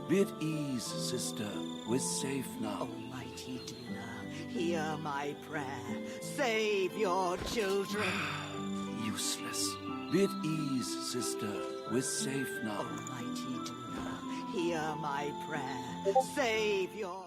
Be at ease, sister. We're safe now. Almighty Duna, hear my prayer. Save your children. Useless. Be at ease, sister. We're safe now. Almighty Duna, hear my prayer. Save your...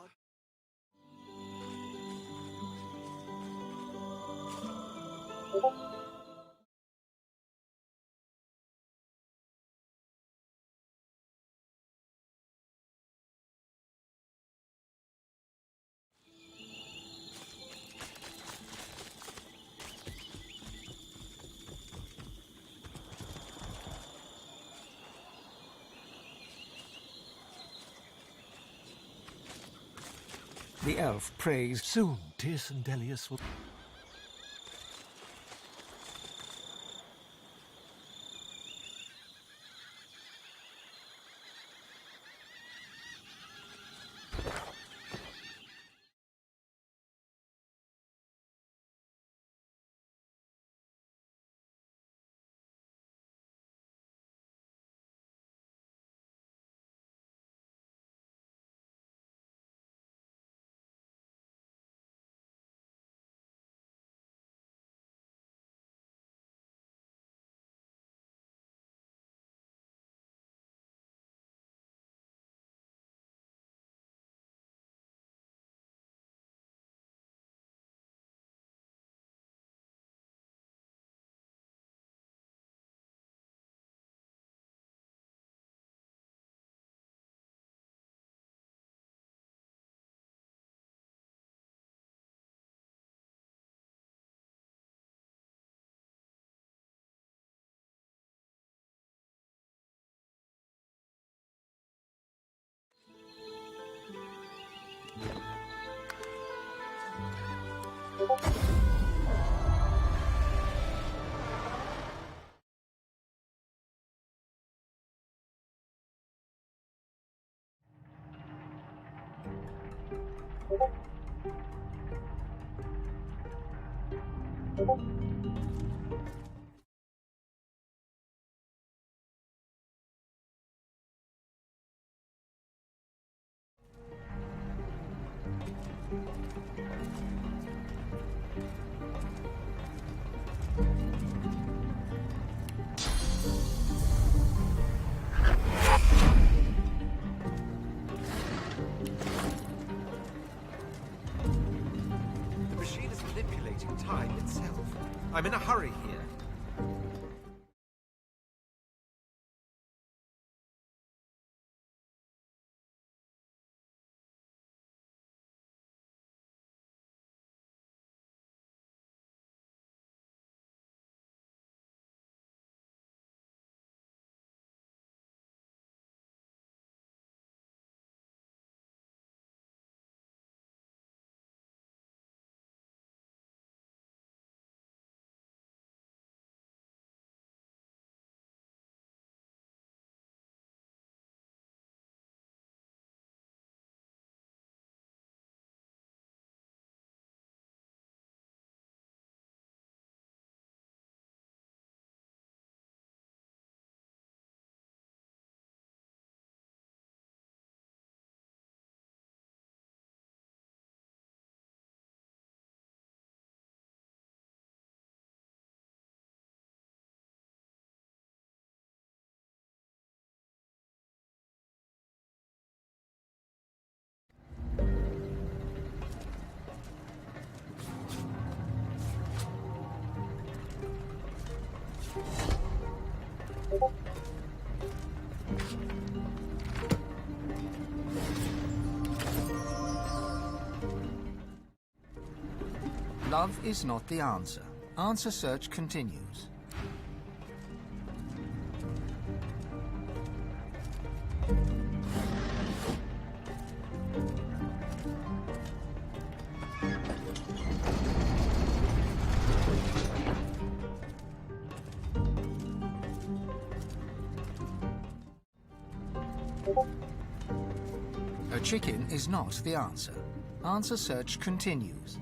The elf prays. Soon, Tis and Delius will... The machine is manipulating time itself. I'm in a hurry here. Love is not the answer. Answer search continues. A chicken is not the answer. Answer search continues.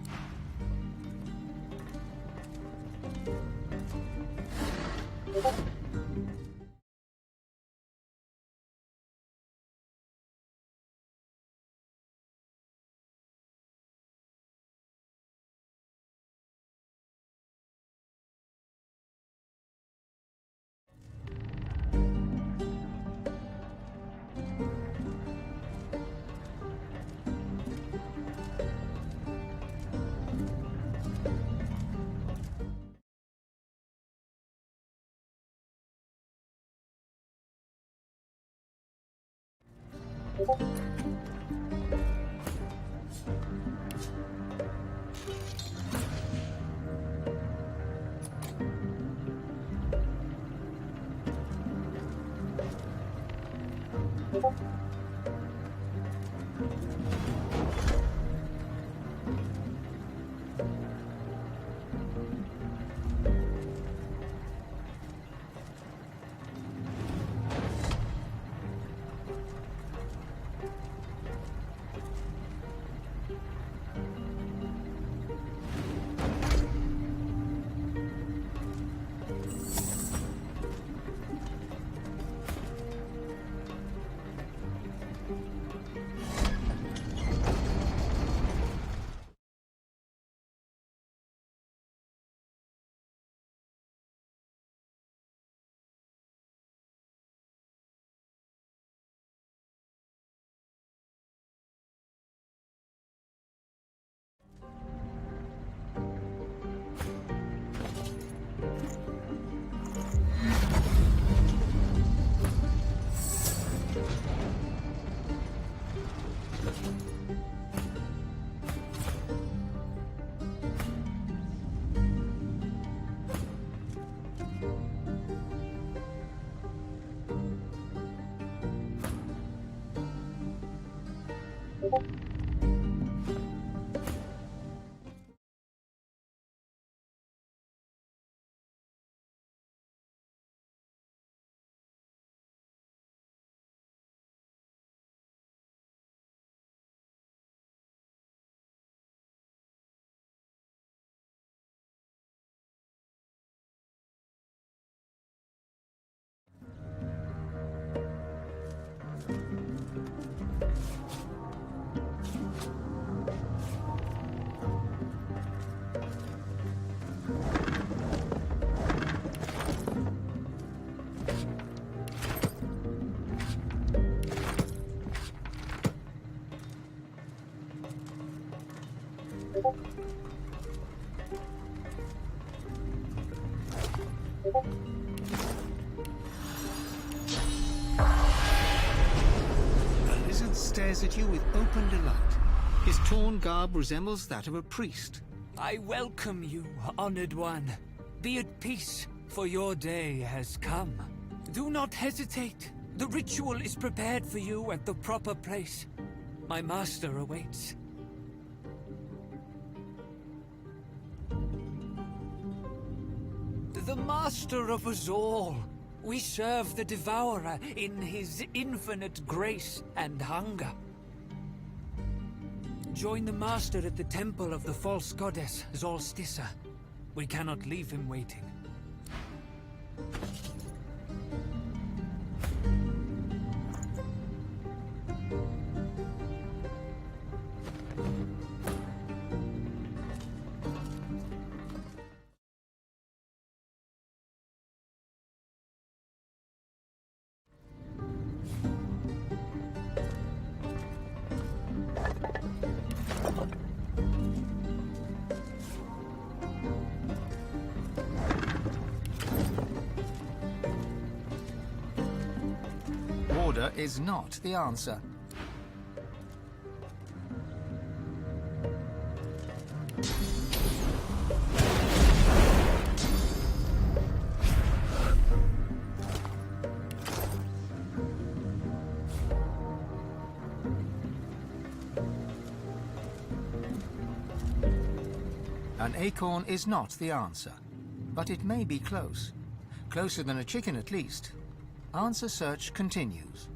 The lizard stares at you with open delight. His torn garb resembles that of a priest. I welcome you, honored one. Be at peace, for your day has come. Do not hesitate. The ritual is prepared for you at the proper place. My master awaits. The master of us all. We serve the Devourer in his infinite grace and hunger. Join the master at the temple of the false goddess, Zolstissa. We cannot leave him waiting. Order is not the answer. An acorn is not the answer, but it may be close. Closer than a chicken at least. Answer search continues.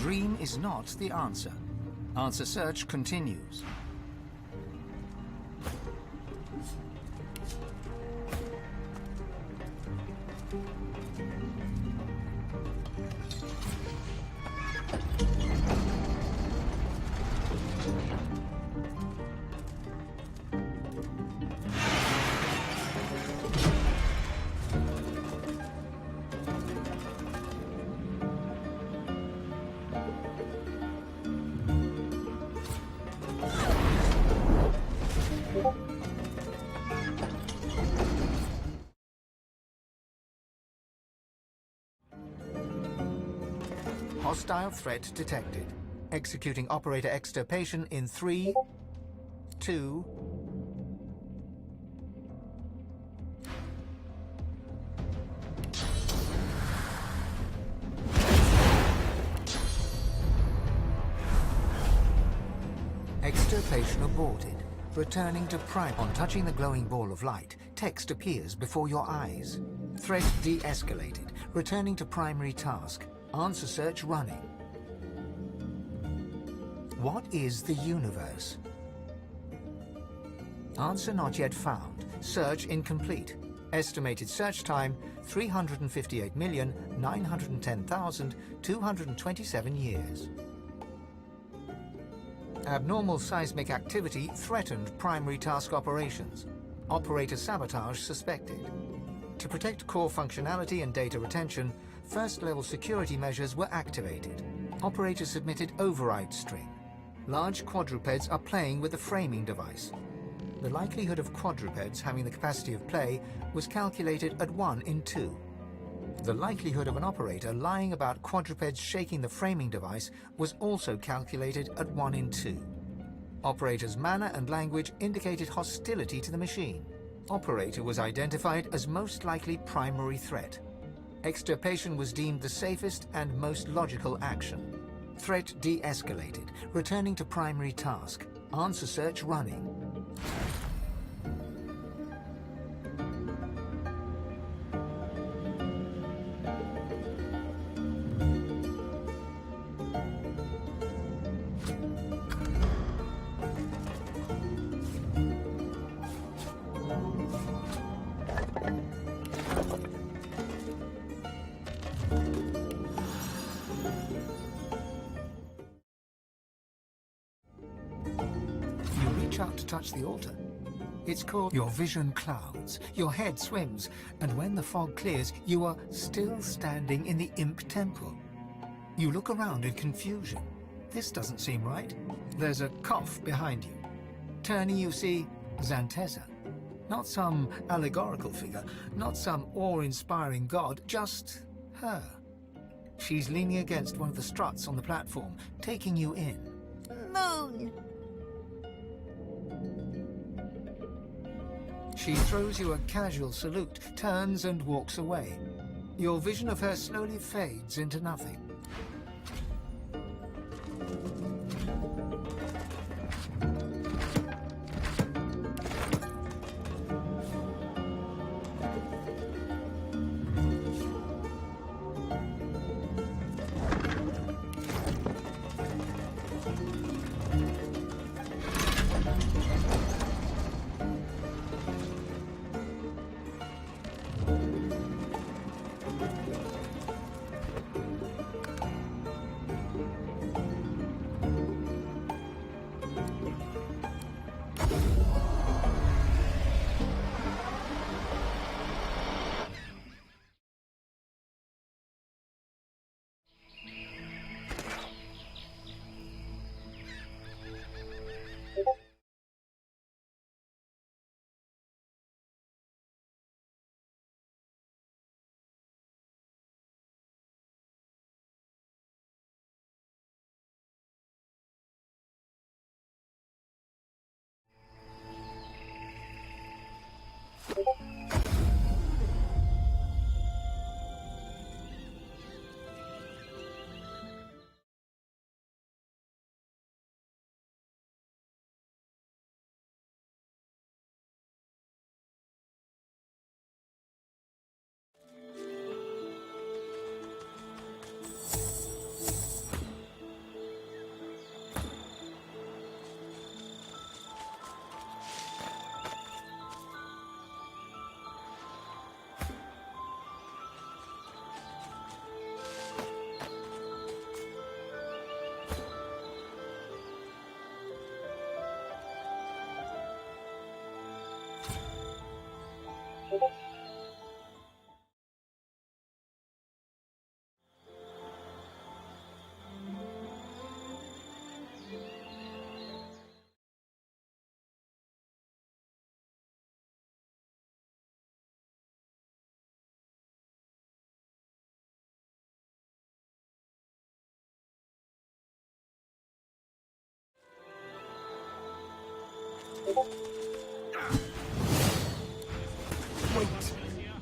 dream is not the answer. Answer search continues. Hostile threat detected. Executing operator extirpation in 3, 2... Extirpation aborted. Returning to prime. On touching the glowing ball of light, text appears before your eyes. Threat de-escalated. Returning to primary task. Answer search running. What is the universe? Answer not yet found. Search incomplete. Estimated search time 358,910,227 years. Abnormal seismic activity threatened primary task operations. Operator sabotage suspected. To protect core functionality and data retention, first-level security measures were activated. Operator submitted override string. Large quadrupeds are playing with the framing device. The likelihood of quadrupeds having the capacity of play was calculated at 1 in 2. The likelihood of an operator lying about quadrupeds shaking the framing device was also calculated at 1 in 2. Operator's manner and language indicated hostility to the machine. Operator was identified as most likely primary threat. Extirpation was deemed the safest and most logical action. Threat de-escalated, returning to primary task. Answer search running. Out to touch the altar. It's called your vision clouds, your head swims, and when the fog clears, you are still standing in the imp temple. You look around in confusion. This doesn't seem right. There's a cough behind you. Turning, you see Xanteza. Not some allegorical figure, not some awe-inspiring god, just her. She's leaning against one of the struts on the platform, taking you in. Moon! She throws you a casual salute, turns and walks away. Your vision of her slowly fades into nothing.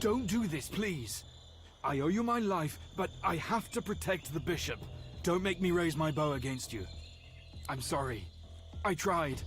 Don't do this, please. I owe you my life, but I have to protect the bishop. Don't make me raise my bow against you. I'm sorry. I tried.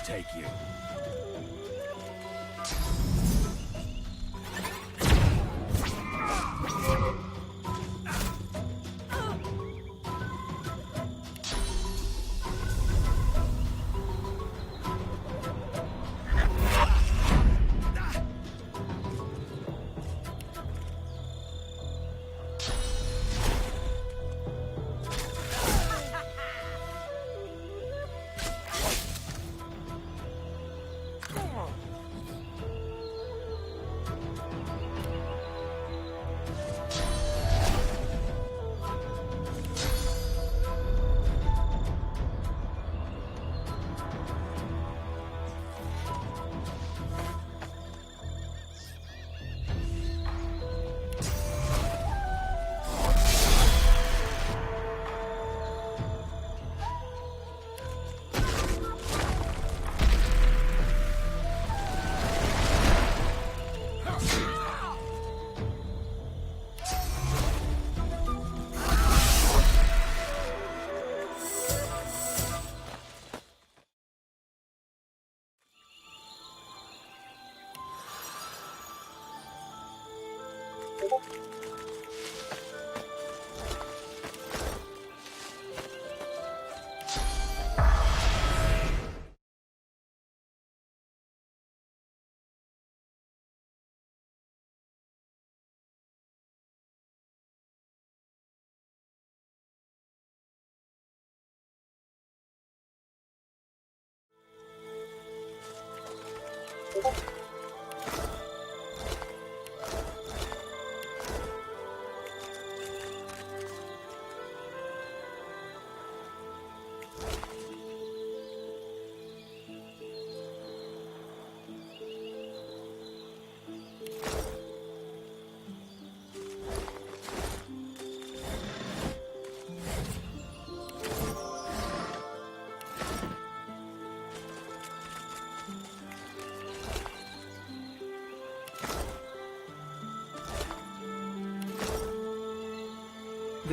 take you.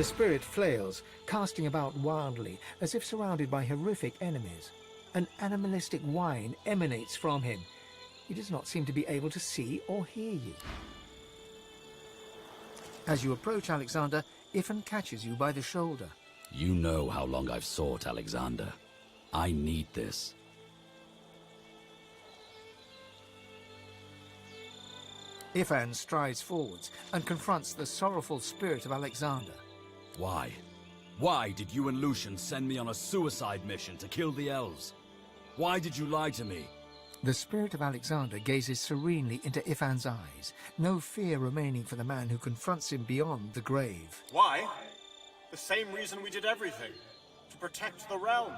The spirit flails, casting about wildly, as if surrounded by horrific enemies. An animalistic whine emanates from him. He does not seem to be able to see or hear you. As you approach Alexander, Ifan catches you by the shoulder. You know how long I've sought Alexander. I need this. Ifan strides forwards and confronts the sorrowful spirit of Alexander. Why? Why did you and Lucian send me on a suicide mission to kill the elves? Why did you lie to me? The spirit of Alexander gazes serenely into Ifan's eyes, no fear remaining for the man who confronts him beyond the grave. Why? The same reason we did everything. To protect the realm.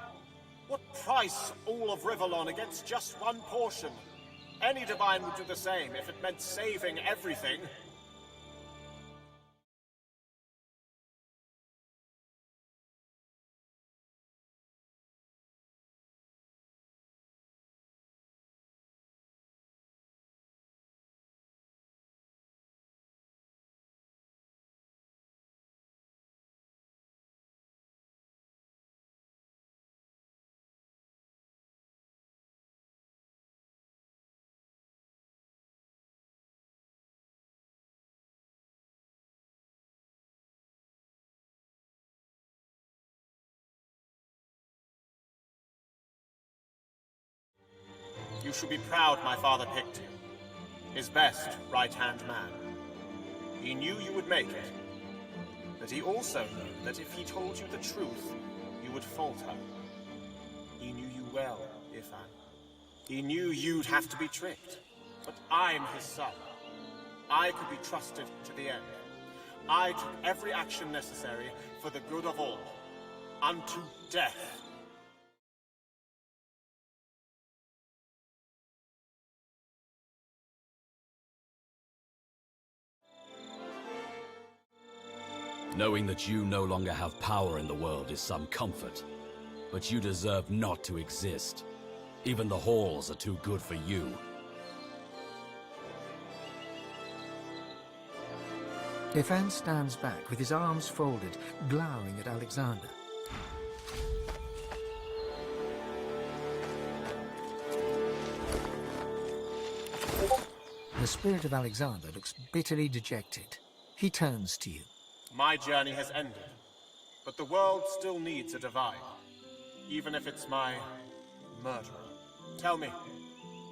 What price all of Rivellon against just one portion? Any divine would do the same if it meant saving everything. You should be proud my father picked you. His best right-hand man. He knew you would make it. But he also knew that if he told you the truth, you would falter. He knew you well, Ifan. He knew you'd have to be tricked. But I'm his son. I could be trusted to the end. I took every action necessary for the good of all. Unto death. Knowing that you no longer have power in the world is some comfort. But you deserve not to exist. Even the halls are too good for you. Ifan stands back with his arms folded, glowering at Alexander. The spirit of Alexander looks bitterly dejected. He turns to you. My journey has ended, but the world still needs a divine, even if it's my murderer. Tell me,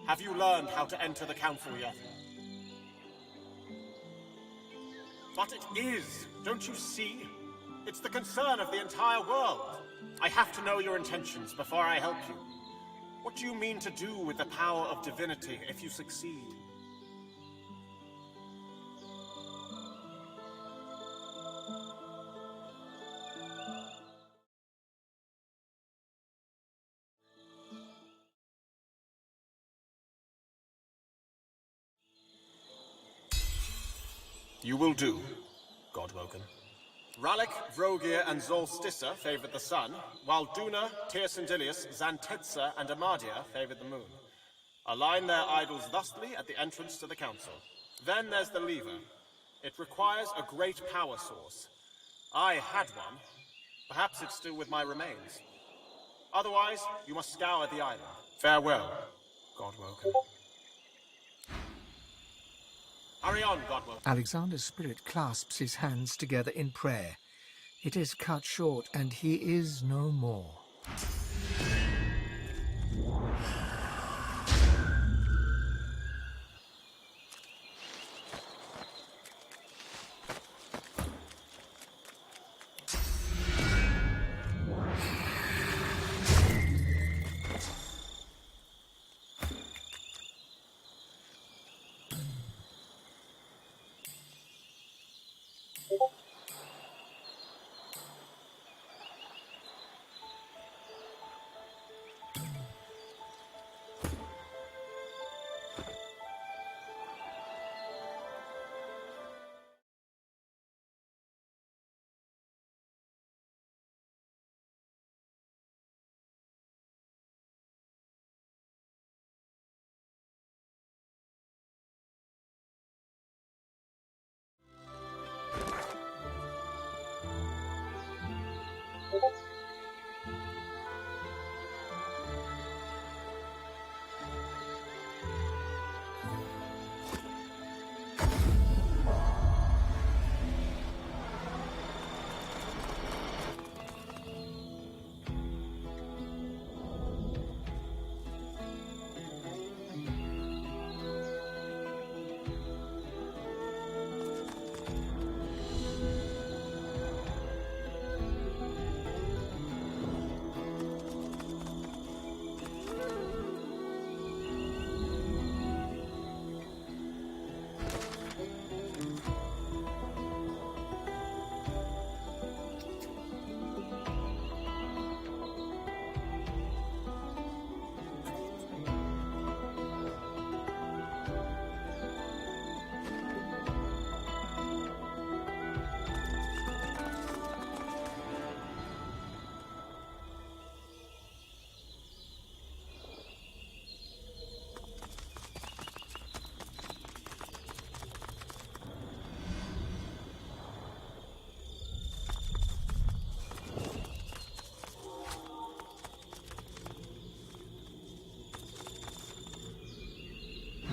have you learned how to enter the council yet? But it is, don't you see? It's the concern of the entire world. I have to know your intentions before I help you. What do you mean to do with the power of divinity if you succeed? You will do, Godwoken. Rallic, Vrogir, and Zolstissa favored the sun, while Duna, Tyrsendilius, Xantetza, and Amadia favored the moon. Align their idols thusly at the entrance to the council. Then there's the lever. It requires a great power source. I had one. Perhaps it's still with my remains. Otherwise, you must scour the island. Farewell, Godwoken. Hurry on, Godwoken. Alexander's spirit clasps his hands together in prayer. It is cut short, and he is no more.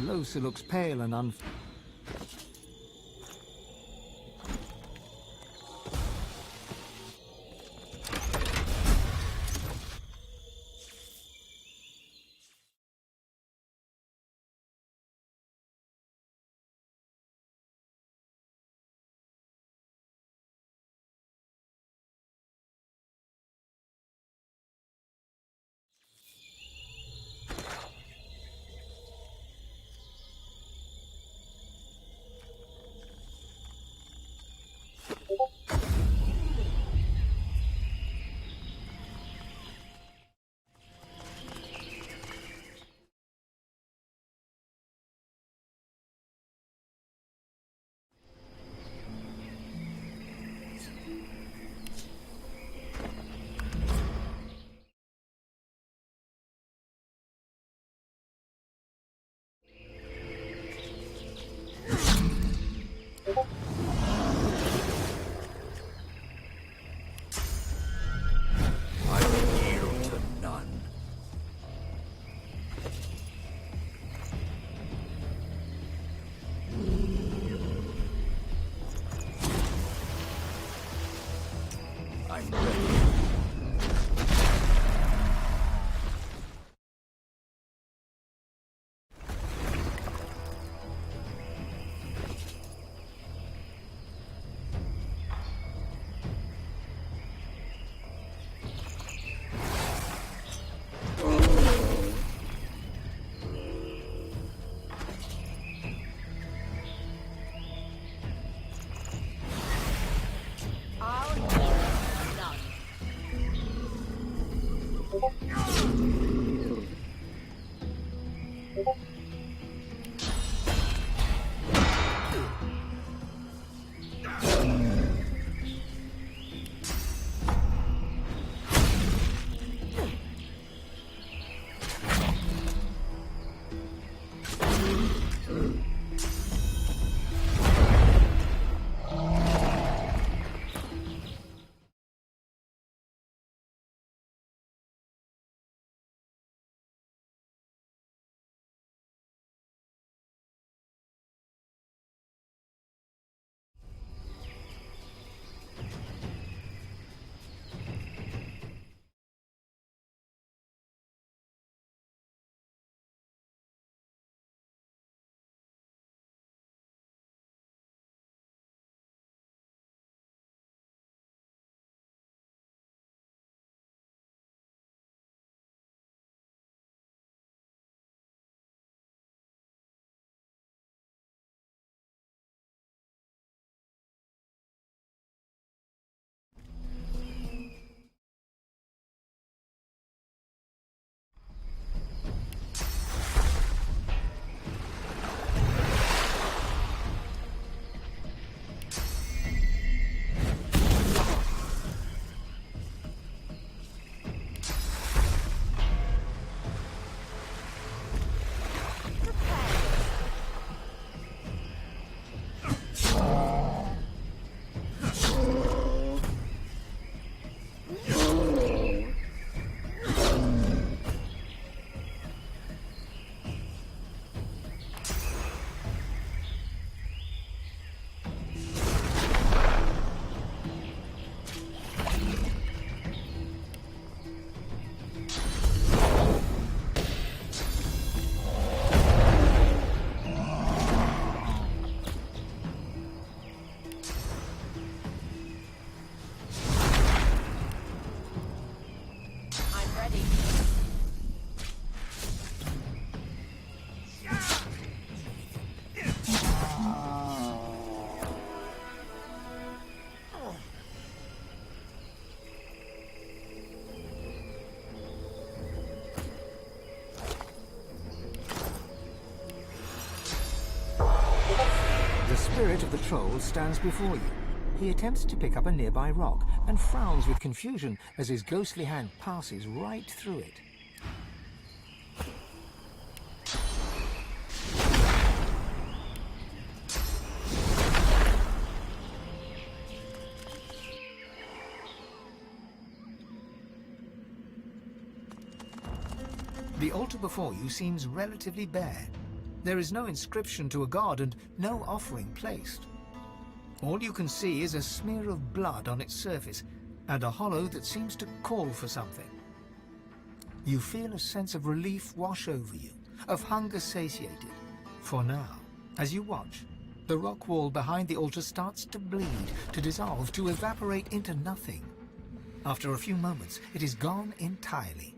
Losa looks pale and spirit of the troll stands before you. He attempts to pick up a nearby rock and frowns with confusion as his ghostly hand passes right through it. The altar before you seems relatively bare. There is no inscription to a god and no offering placed. All you can see is a smear of blood on its surface and a hollow that seems to call for something. You feel a sense of relief wash over you, of hunger satiated. For now, as you watch, the rock wall behind the altar starts to bleed, to dissolve, to evaporate into nothing. After a few moments, it is gone entirely.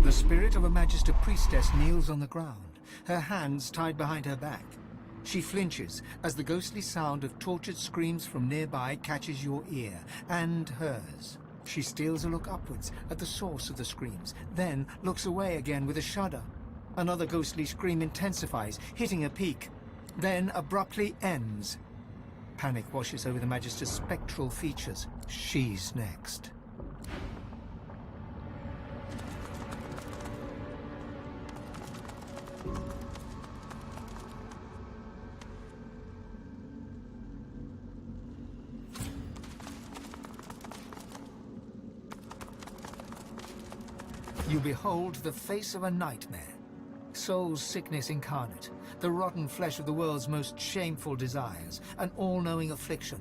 The spirit of a Magister priestess kneels on the ground, her hands tied behind her back. She flinches as the ghostly sound of tortured screams from nearby catches your ear, and hers. She steals a look upwards at the source of the screams, then looks away again with a shudder. Another ghostly scream intensifies, hitting a peak, then abruptly ends. Panic washes over the Magister's spectral features. She's next. You behold the face of a nightmare. Soul's sickness incarnate, the rotten flesh of the world's most shameful desires, an all-knowing affliction.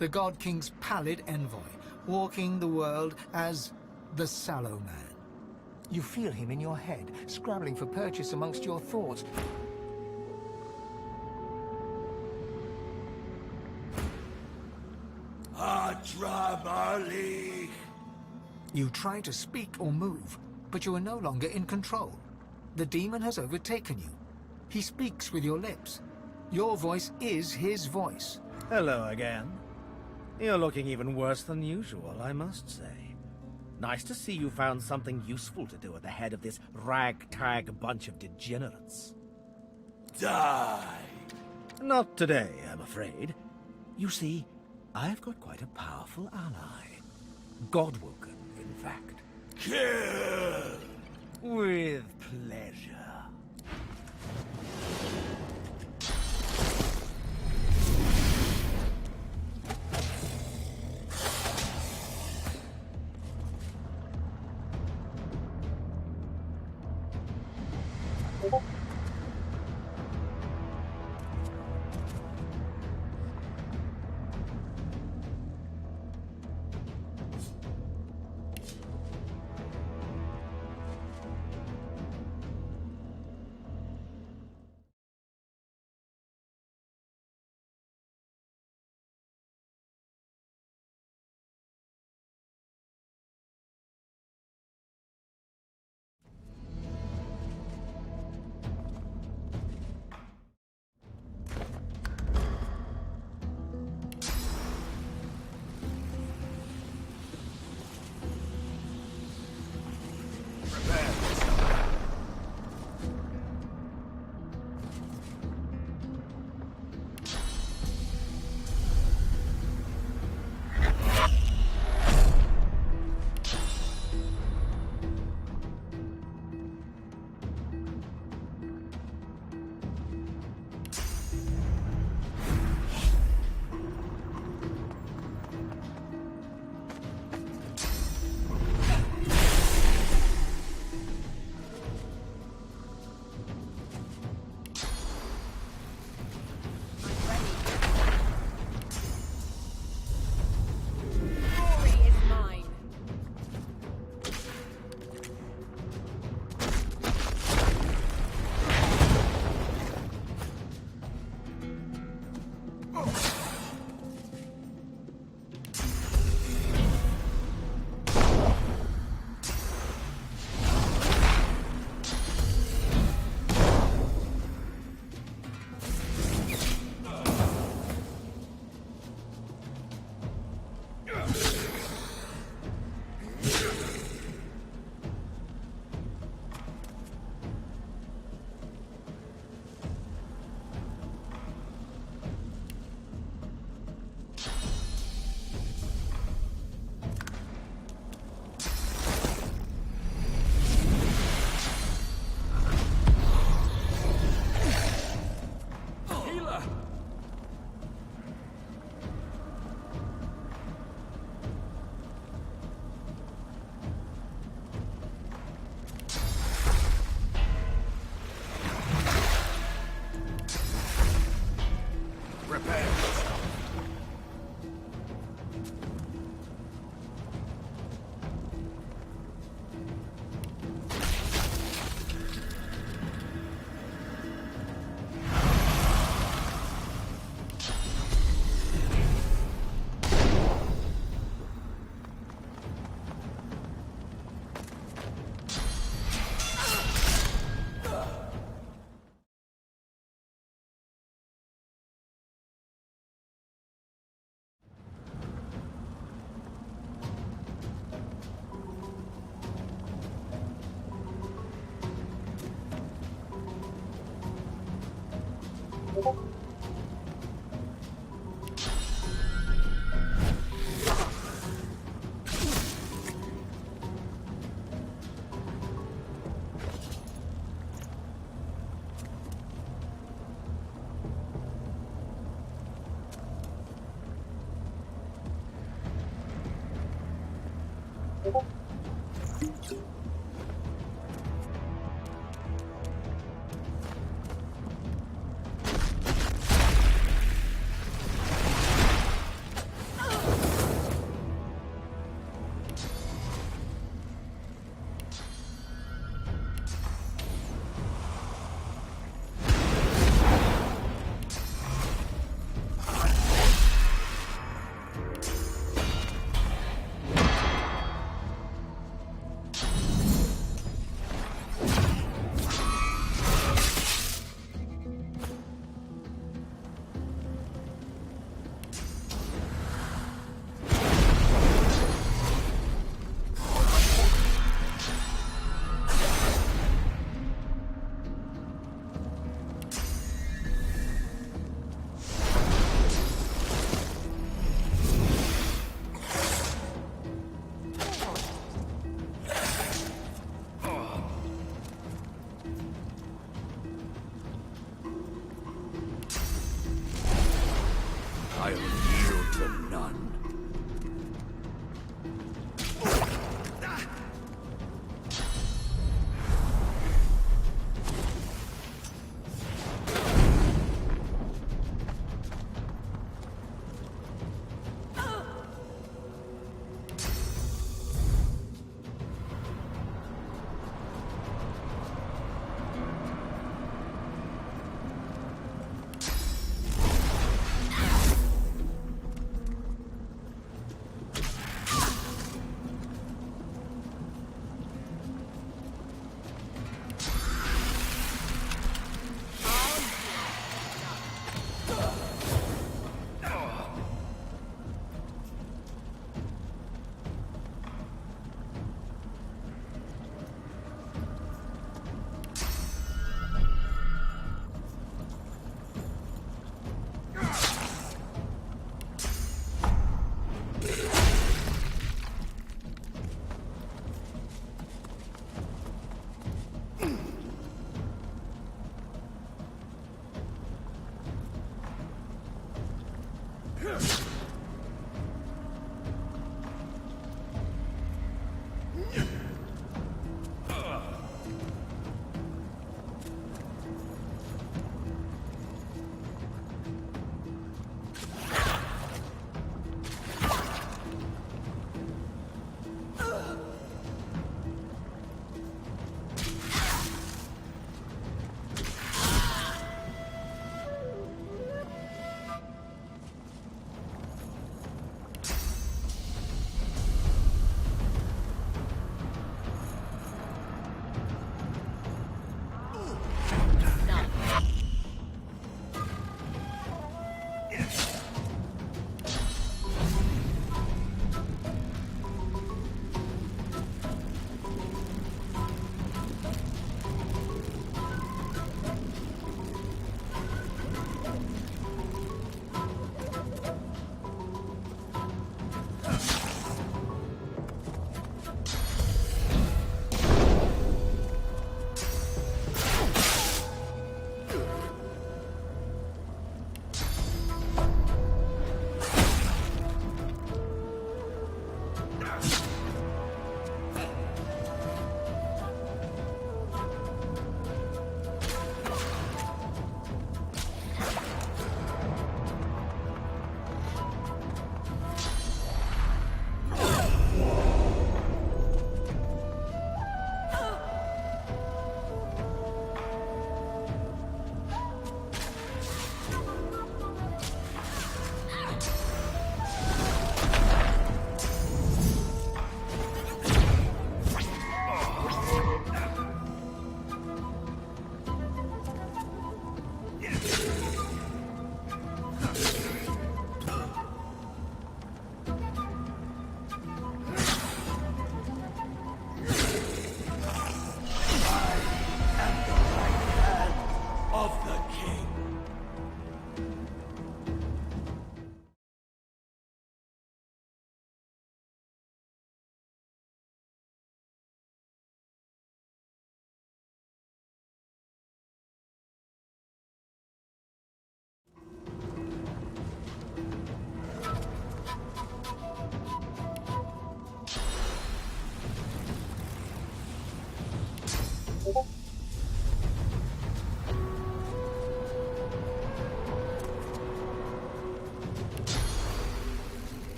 The God King's pallid envoy, walking the world as the Sallow Man. You feel him in your head, scrabbling for purchase amongst your thoughts. You try to speak or move, but you are no longer in control. The demon has overtaken you. He speaks with your lips. Your voice is his voice. Hello again. You're looking even worse than usual, I must say. Nice to see you found something useful to do at the head of this ragtag bunch of degenerates. Die! Not today, I'm afraid. You see, I've got quite a powerful ally. Godwoken, in fact. Kill! With pleasure.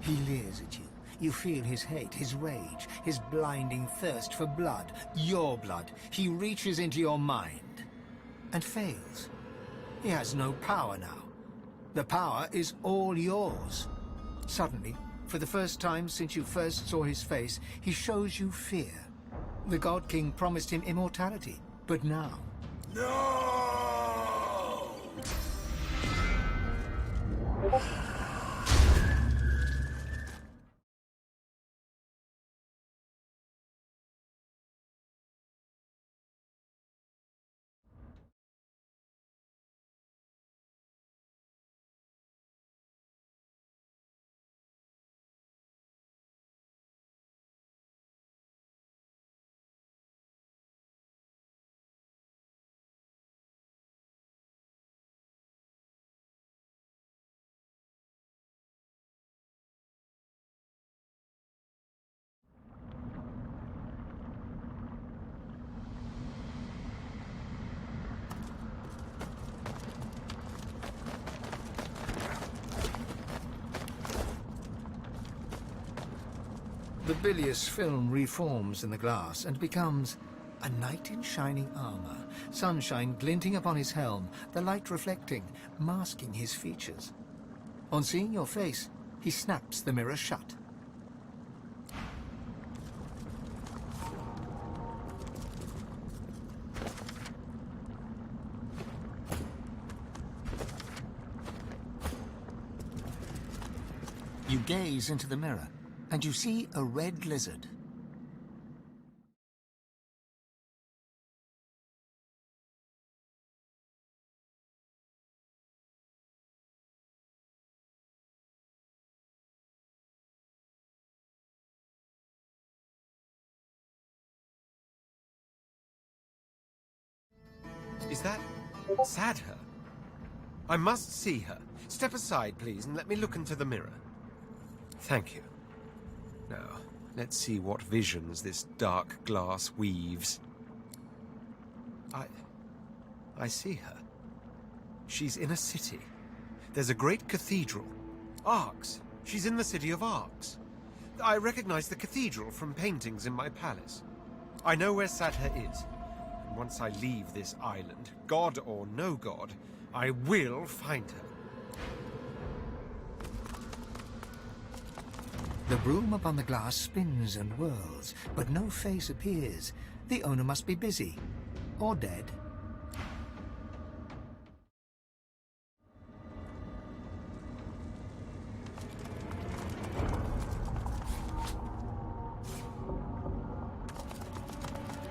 He leers at you. You feel his hate, his rage, his blinding thirst for blood. Your blood. He reaches into your mind. And fails. He has no power now. The power is all yours. Suddenly, for the first time since you first saw his face, he shows you fear. The God King promised him immortality, but now... No! The bilious film reforms in the glass and becomes a knight in shining armor, sunshine glinting upon his helm, the light reflecting, masking his features. On seeing your face, he snaps the mirror shut. You gaze into the mirror, and you see a red lizard. Is that Sadher? I must see her. Step aside, please, and let me look into the mirror. Thank you. Now, let's see what visions this dark glass weaves. I see her. She's in a city. There's a great cathedral. Arcs. She's in the city of Arcs. I recognize the cathedral from paintings in my palace. I know where Sadher is. And once I leave this island, god or no god, I will find her. The broom upon the glass spins and whirls, but no face appears. The owner must be busy, or dead.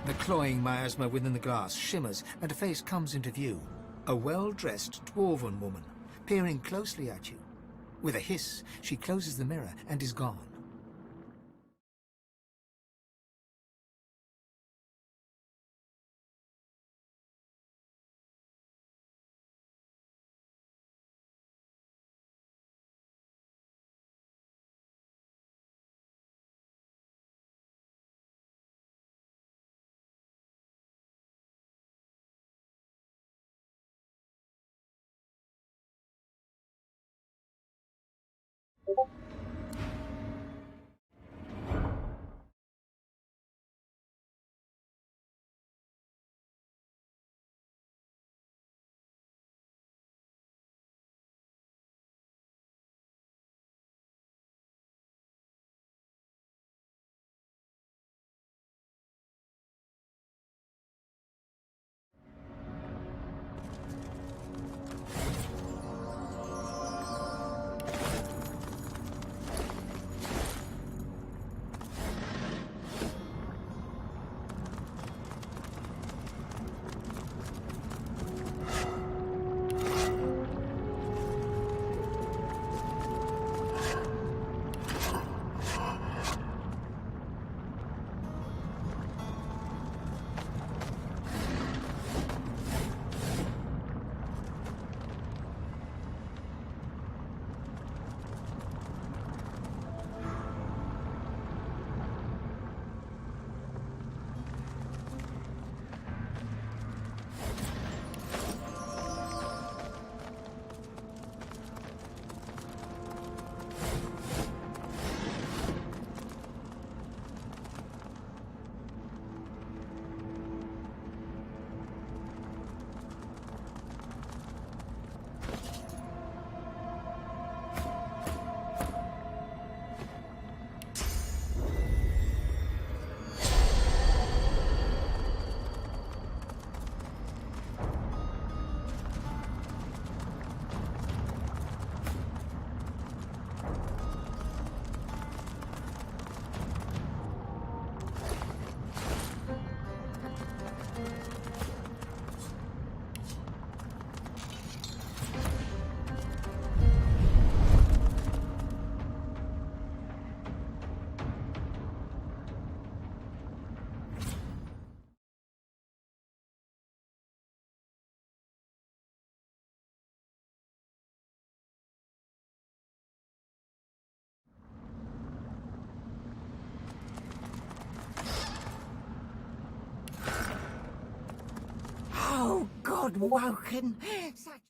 The cloying miasma within the glass shimmers, and a face comes into view. A well-dressed dwarven woman, peering closely at you. With a hiss, she closes the mirror and is gone. Oh, God, Woken! Such...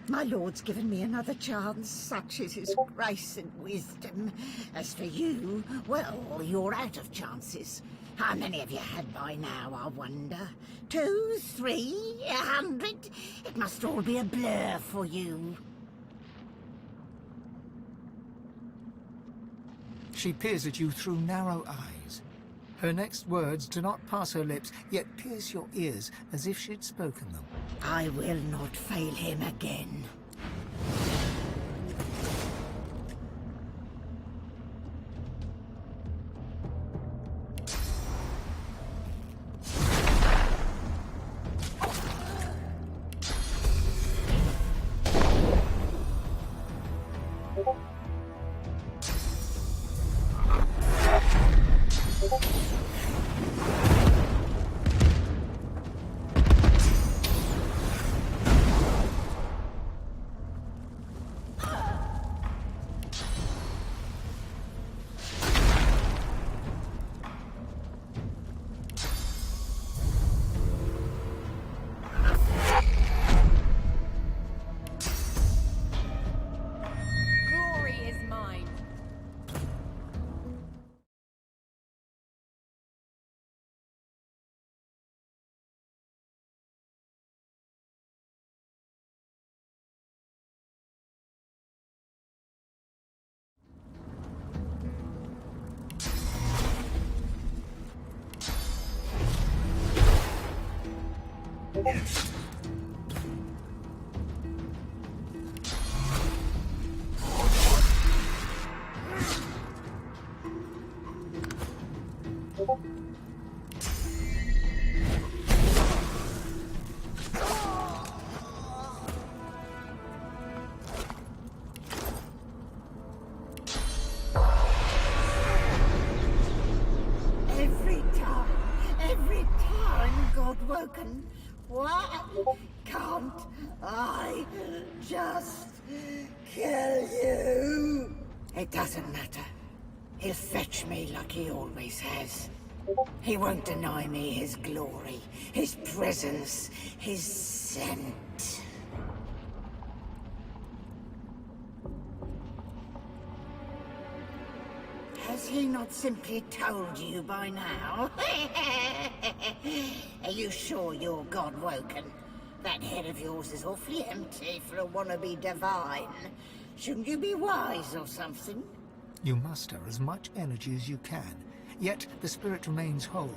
My lord's given me another chance, such is his grace and wisdom. As for you, well, you're out of chances. How many have you had by now, I wonder? 2, 3, 100? It must all be a blur for you. She peers at you through narrow eyes. Her next words do not pass her lips, yet pierce your ears as if she'd spoken them. I will not fail him again. Every time, God-woken. Why can't I just kill you? It doesn't matter. He'll fetch me like he always has. He won't deny me his glory, his presence, his scent. Has he not simply told you by now? Are you sure you're God-woken? That head of yours is awfully empty for a wannabe divine. Shouldn't you be wise or something? You muster as much energy as you can, yet the spirit remains whole.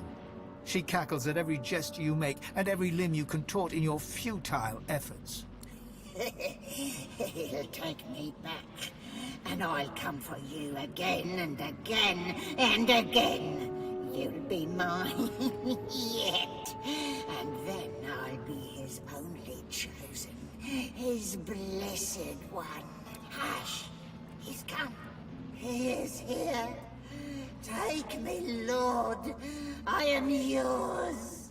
She cackles at every gesture you make and every limb you contort in your futile efforts. He'll take me back, and I'll come for you again and again and again. You'll be mine yet, and then I'll be his only chosen, his blessed one. Hush, he's come. He is here. Take me, Lord. I am yours.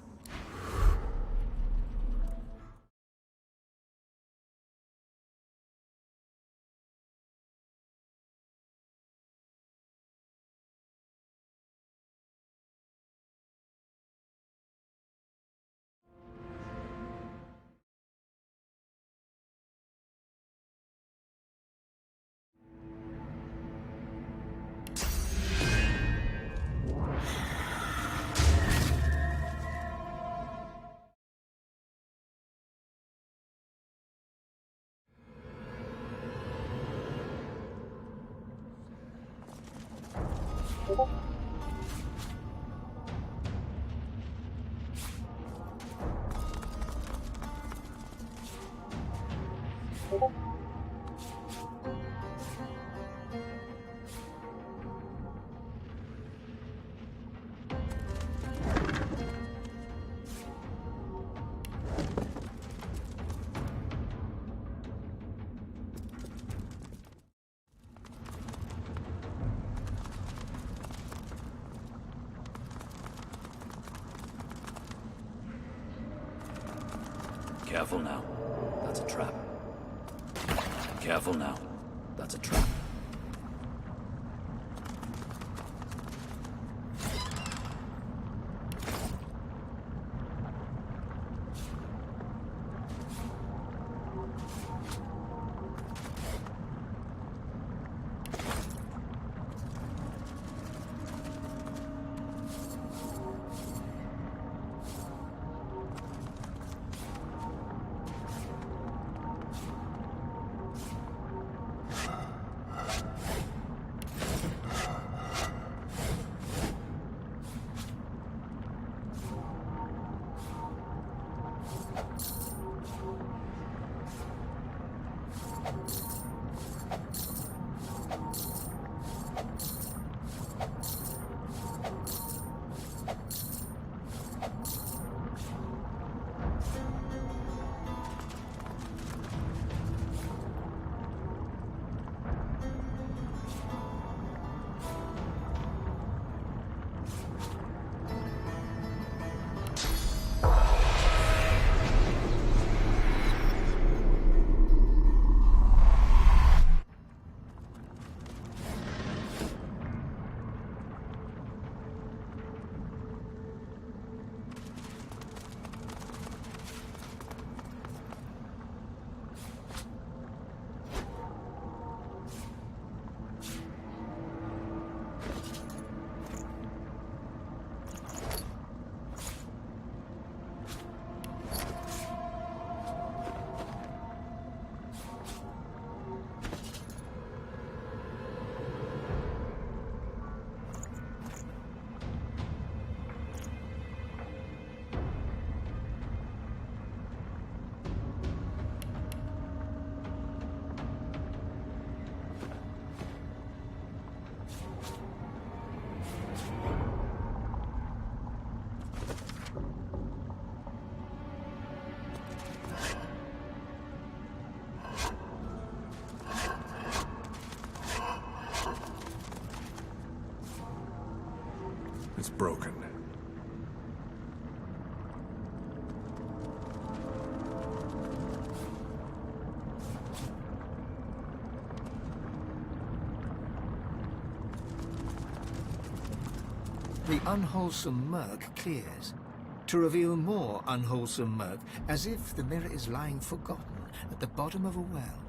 Careful now. That's a trap. Careful now. That's a trap. broken. The unwholesome murk clears, to reveal more unwholesome murk, as if the mirror is lying forgotten at the bottom of a well.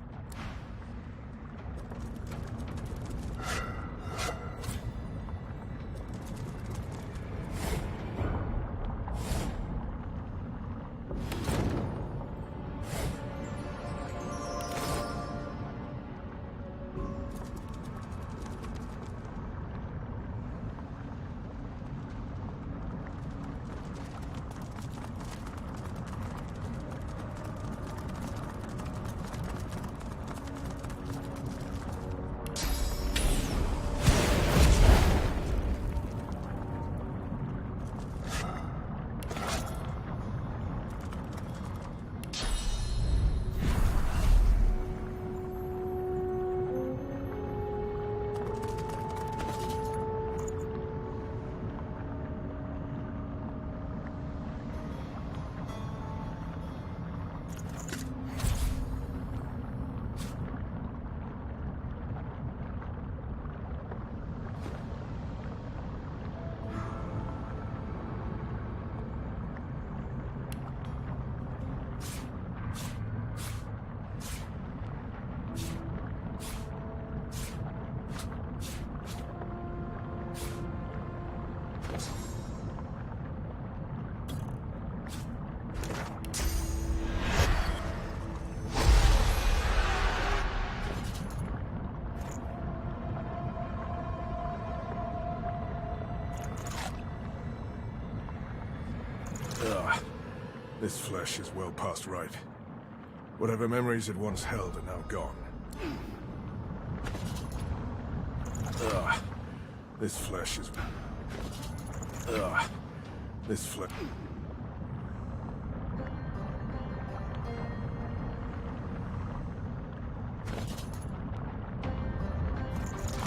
This flesh is well past right. Whatever memories it once held are now gone. This flesh is... This flesh...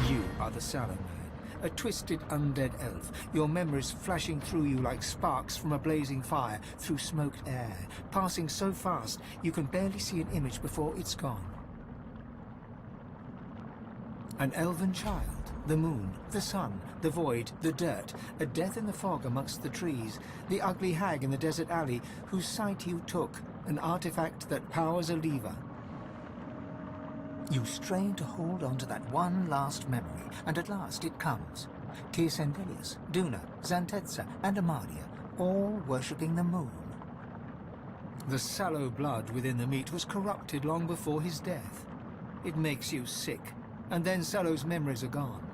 You are the Sallow Man, a twisted undead elf, your memories flashing through you like sparks from a blazing fire through smoked air, passing so fast you can barely see an image before it's gone. An elven child, the moon, the sun, the void, the dirt, a death in the fog amongst the trees, the ugly hag in the desert alley whose sight you took, an artifact that powers a lever. You strain to hold on to that one last memory, and at last it comes. Tir-Sendelius, Duna, Zantetza, and Amadia, all worshipping the moon. The sallow blood within the meat was corrupted long before his death. It makes you sick, and then Sallow's memories are gone.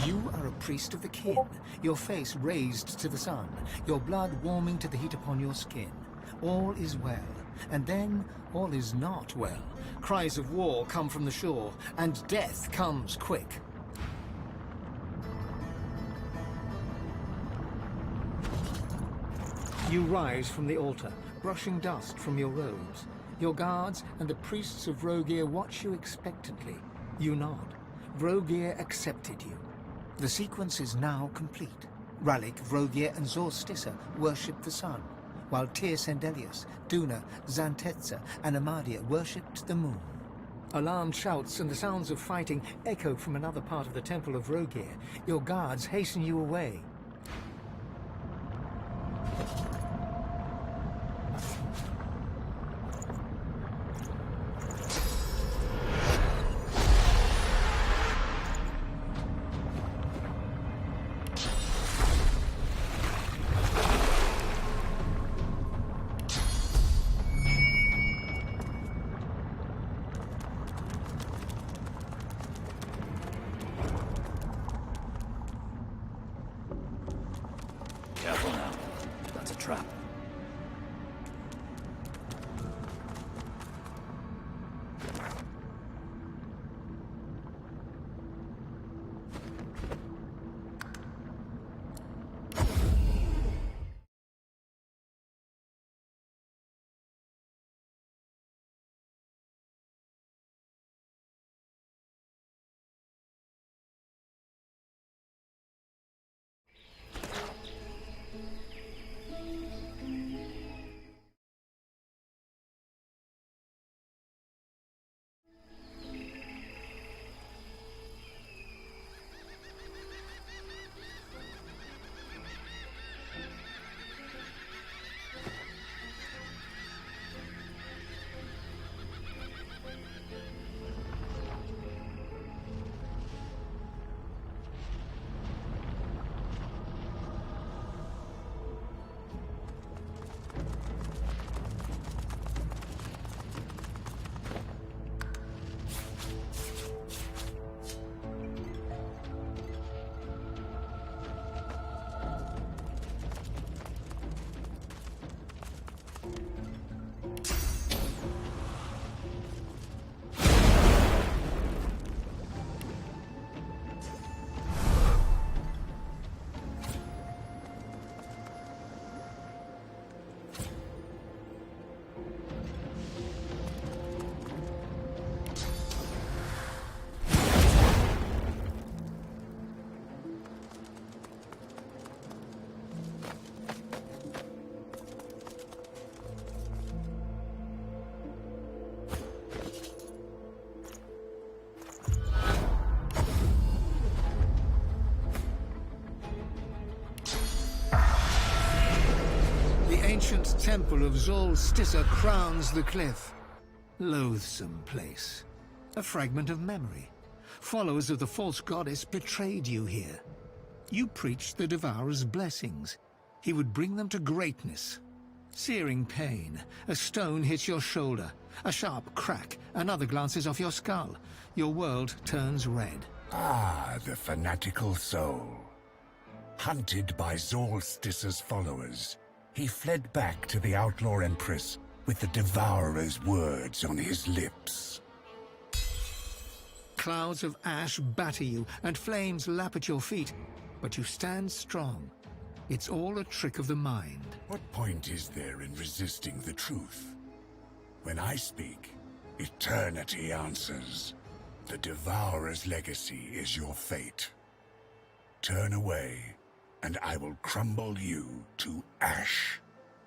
You are a priest of the kin, your face raised to the sun, your blood warming to the heat upon your skin. All is well, and then all is not well. Cries of war come from the shore, and death comes quick. You rise from the altar, brushing dust from your robes. Your guards and the priests of Rogear watch you expectantly. You nod. Rogear accepted you. The sequence is now complete. Ralik, Rogear, and Zorstissa worshipped the sun, while Tir-Sendelius, Duna, Zantetza, and Amadia worshipped the moon. Alarmed shouts and the sounds of fighting echo from another part of the temple of Rogear. Your guards hasten you away. temple of Zolstissa crowns the cliff. Loathsome place. A fragment of memory. Followers of the false goddess betrayed you here. You preached the Devourer's blessings. He would bring them to greatness. Searing pain. A stone hits your shoulder. A sharp crack. Another glances off your skull. Your world turns red. Ah, the fanatical soul. Hunted by Zolstissa's followers, he fled back to the Outlaw Empress with the Devourer's words on his lips. Clouds of ash batter you, and flames lap at your feet, but you stand strong. It's all a trick of the mind. What point is there in resisting the truth? When I speak, eternity answers. The Devourer's legacy is your fate. Turn away, and I will crumble you to ash.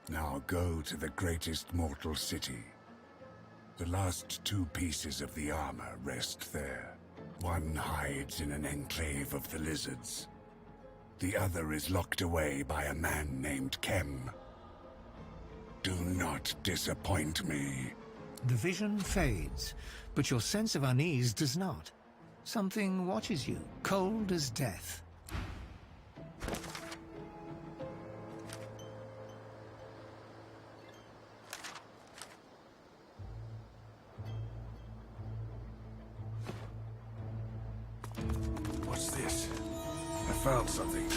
Now go to the greatest mortal city. The last 2 pieces of the armor rest there. One hides in an enclave of the lizards. The other is locked away by a man named Kem. Do not disappoint me. The vision fades, but your sense of unease does not. Something watches you, cold as death. What's this? I found something.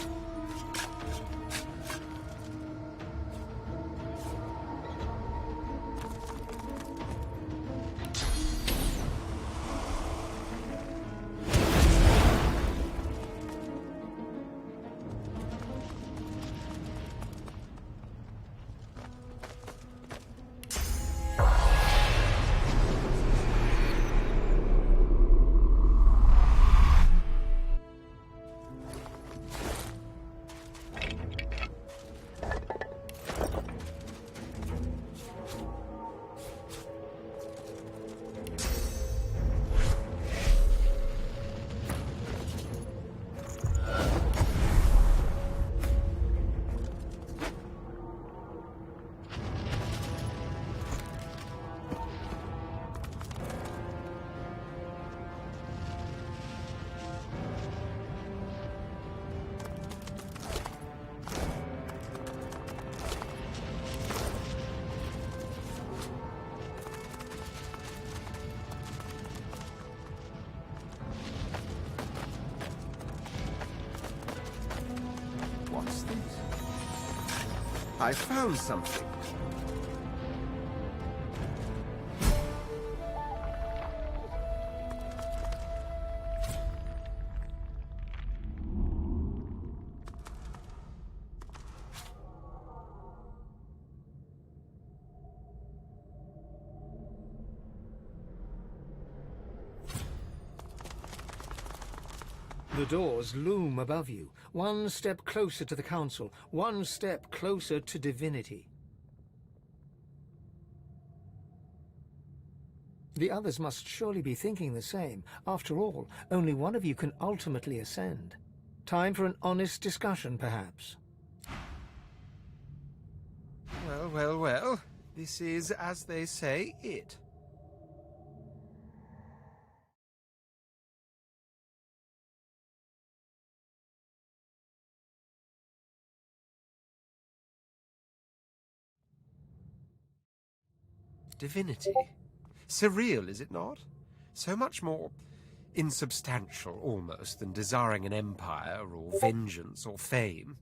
What's this? I found something. The doors loom above you, one step closer to the Council, one step closer to Divinity. The others must surely be thinking the same. After all, only one of you can ultimately ascend. Time for an honest discussion, perhaps. Well, well, well. This is, as they say, it. Divinity. Surreal, is it not? So much more insubstantial, almost, than desiring an empire, or vengeance, or fame.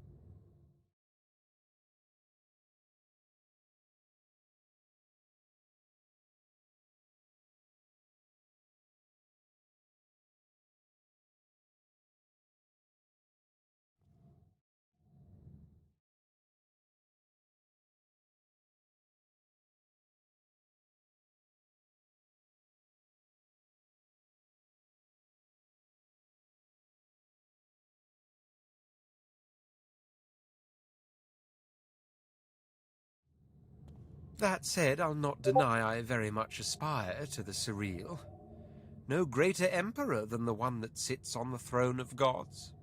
That said, I'll not deny I very much aspire to the surreal. No greater emperor than the one that sits on the throne of gods.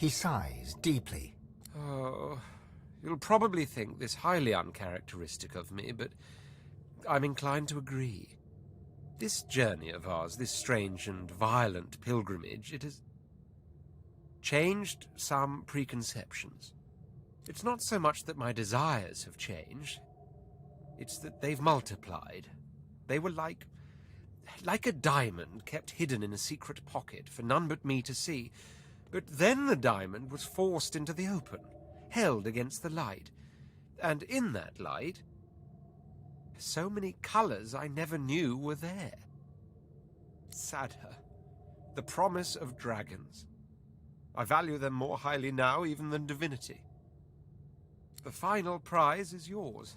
He sighs deeply. Oh, you'll probably think this highly uncharacteristic of me, but I'm inclined to agree. This journey of ours, this strange and violent pilgrimage, it has changed some preconceptions. It's not so much that my desires have changed, it's that they've multiplied. They were like a diamond kept hidden in a secret pocket for none but me to see. But then the diamond was forced into the open, held against the light. And in that light, so many colors I never knew were there. Sadder, the promise of dragons. I value them more highly now even than divinity. The final prize is yours.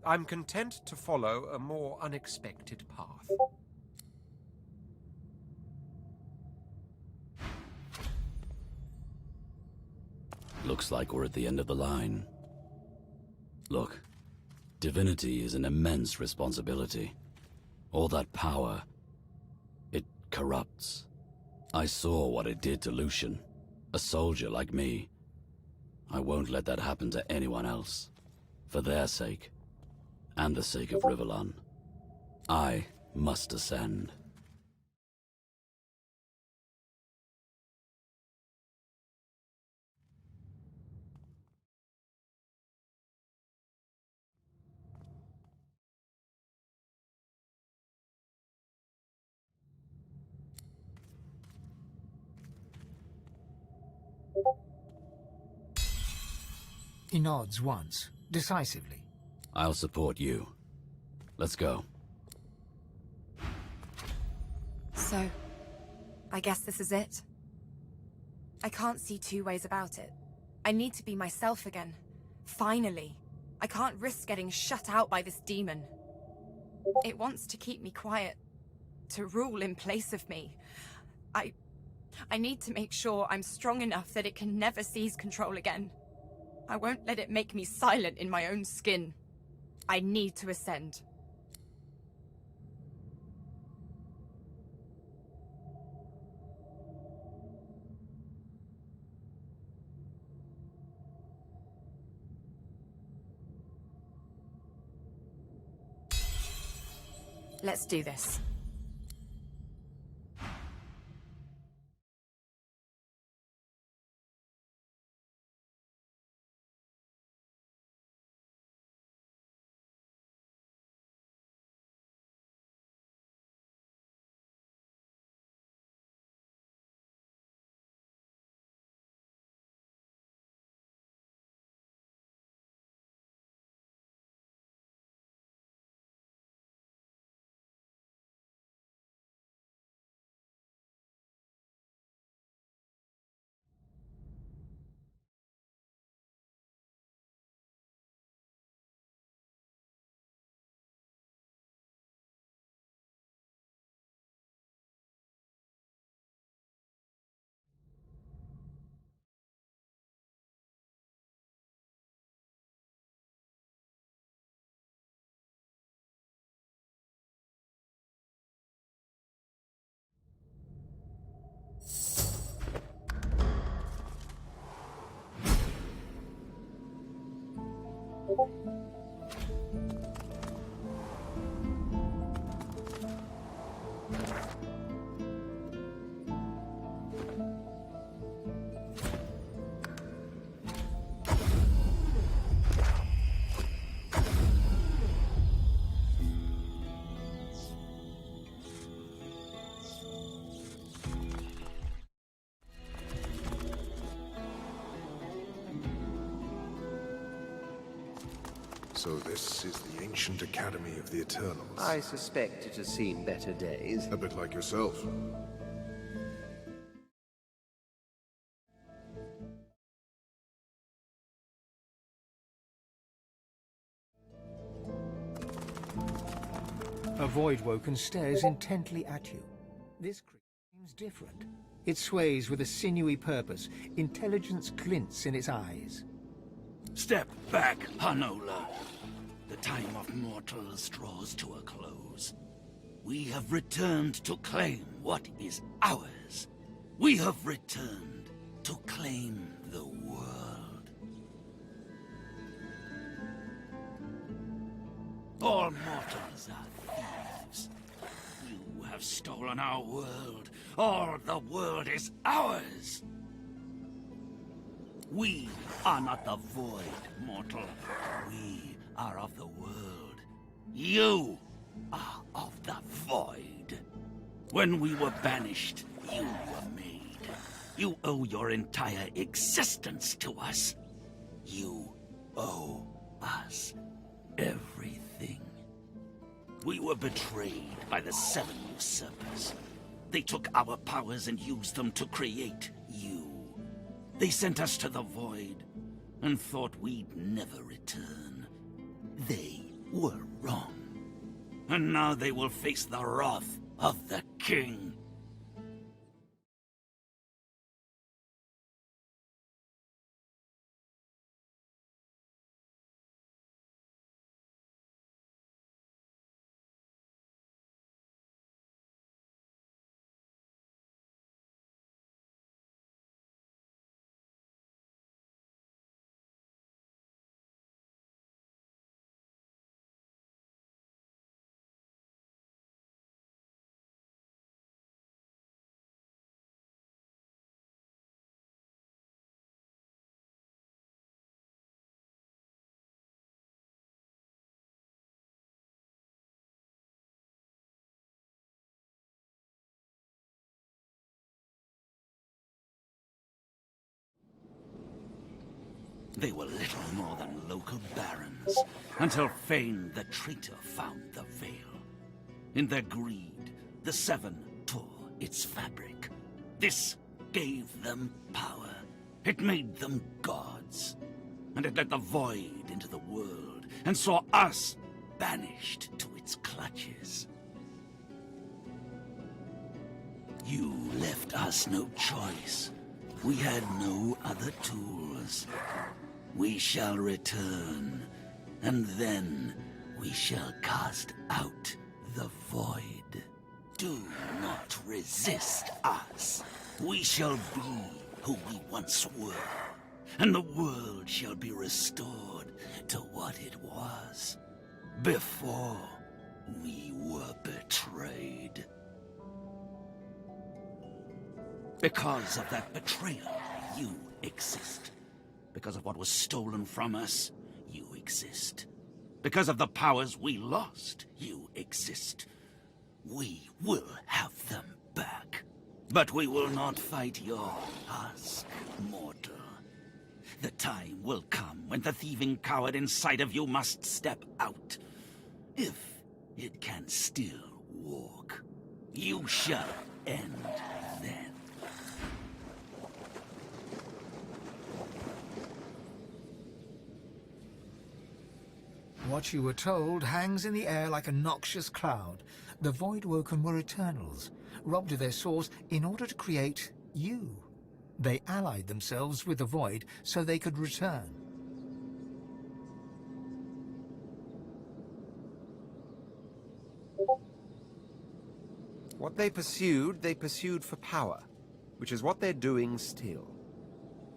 I'm content to follow a more unexpected path. Looks like we're at the end of the line. Look, divinity is an immense responsibility. All that power, it corrupts. I saw what it did to Lucian, a soldier like me. I won't let that happen to anyone else. For their sake, and the sake of Rivellon, I must ascend. He nods once, decisively. I'll support you. Let's go. So, I guess this is it. I can't see two ways about it. I need to be myself again. Finally. I can't risk getting shut out by this demon. It wants to keep me quiet, to rule in place of me. I need to make sure I'm strong enough that it can never seize control again. I won't let it make me silent in my own skin. I need to ascend. Let's do this. So this is the ancient Academy of the Eternals. I suspect it has seen better days. A bit like yourself. A Voidwoken stares intently at you. This creature seems different. It sways with a sinewy purpose. Intelligence glints in its eyes. Step back, Hanola. The time of mortals draws to a close. We have returned to claim what is ours. We have returned to claim the world. All mortals are thieves. You have stolen our world. All the world is ours. We are not the void, mortal. We are of the world. You are of the void. When we were banished, you were made. You owe your entire existence to us. You owe us everything. We were betrayed by the 7 usurpers. They took our powers and used them to create you. They sent us to the void and thought we'd never return. They were wrong. And now they will face the wrath of the king. They were little more than local barons, until Fane the traitor found the veil. In their greed, the 7 tore its fabric. This gave them power. It made them gods. And it let the void into the world, and saw us banished to its clutches. You left us no choice. We had no other tools. We shall return, and then we shall cast out the void. Do not resist us. We shall be who we once were, and the world shall be restored to what it was before we were betrayed. Because of that betrayal, you exist. Because of what was stolen from us, you exist. Because of the powers we lost, you exist. We will have them back. But we will not fight your husk, mortal. The time will come when the thieving coward inside of you must step out. If it can still walk, you shall end then. What you were told hangs in the air like a noxious cloud. The Voidwoken were Eternals, robbed of their source in order to create you. They allied themselves with the Void so they could return. What they pursued for power, which is what they're doing still.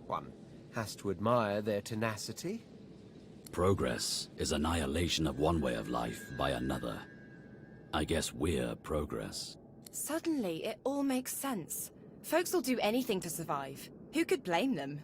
One has to admire their tenacity. Progress is annihilation of one way of life by another. I guess we're progress. Suddenly, it all makes sense. Folks will do anything to survive. Who could blame them?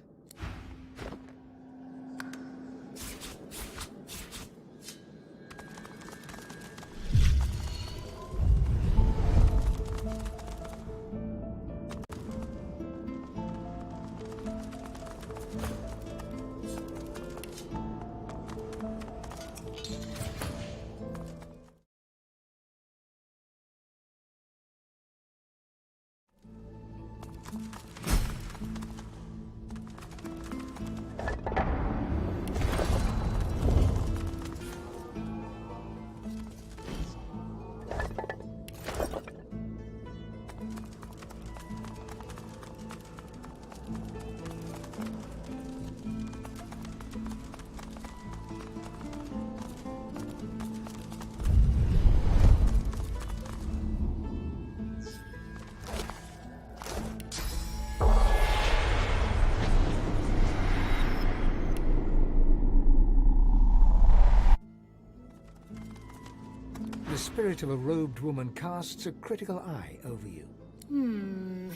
spirit of a robed woman casts a critical eye over you.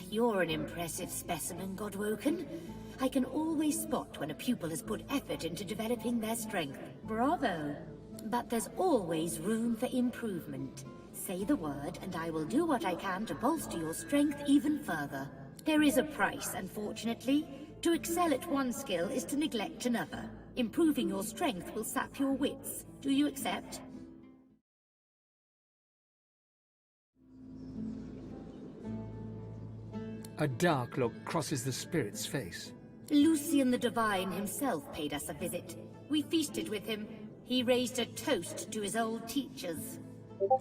You're an impressive specimen, Godwoken. I can always spot when a pupil has put effort into developing their strength. Bravo! But there's always room for improvement. Say the word, and I will do what I can to bolster your strength even further. There is a price, unfortunately. To excel at one skill is to neglect another. Improving your strength will sap your wits. Do you accept? A dark look crosses the spirit's face. Lucian the Divine himself paid us a visit. We feasted with him. He raised a toast to his old teachers.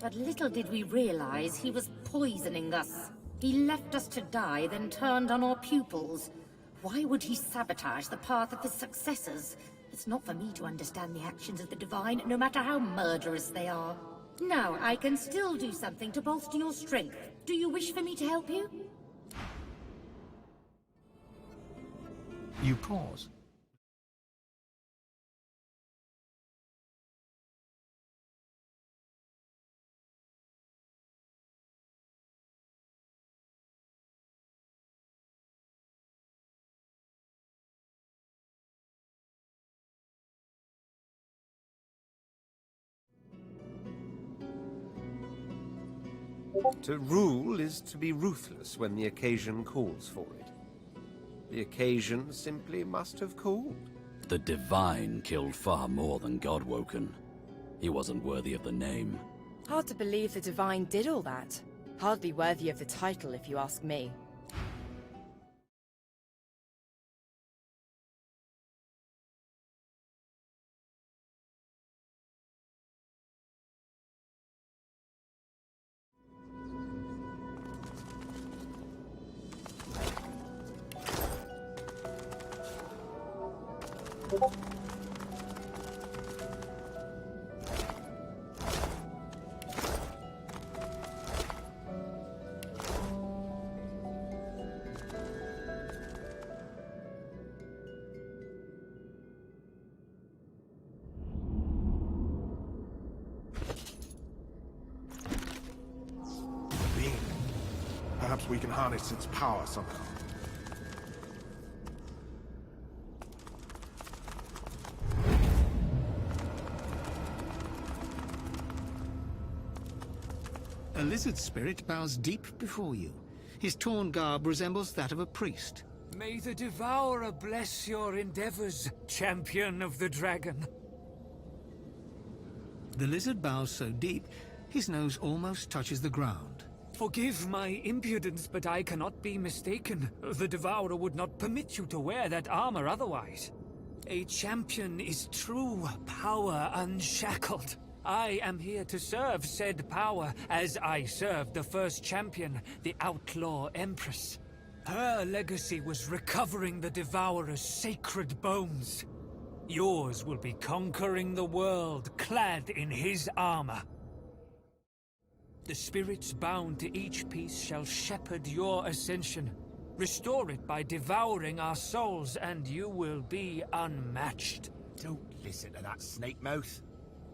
But little did we realize he was poisoning us. He left us to die, then turned on our pupils. Why would he sabotage the path of his successors? It's not for me to understand the actions of the Divine, no matter how murderous they are. Now, I can still do something to bolster your strength. Do you wish for me to help you? You pause. To rule is to be ruthless when the occasion calls for it. The occasion simply must have called. The Divine killed far more than Godwoken. He wasn't worthy of the name. Hard to believe the Divine did all that. Hardly worthy of the title, if you ask me. Beam. Perhaps we can harness its power somehow. A lizard spirit bows deep before you. His torn garb resembles that of a priest. May the Devourer bless your endeavors, champion of the dragon. The lizard bows so deep, his nose almost touches the ground. Forgive my impudence, but I cannot be mistaken. The Devourer would not permit you to wear that armor otherwise. A champion is true power unshackled. I am here to serve said power, as I served the first champion, the Outlaw Empress. Her legacy was recovering the Devourer's sacred bones. Yours will be conquering the world, clad in his armor. The spirits bound to each piece shall shepherd your ascension. Restore it by devouring our souls, and you will be unmatched. Don't listen to that snake mouth.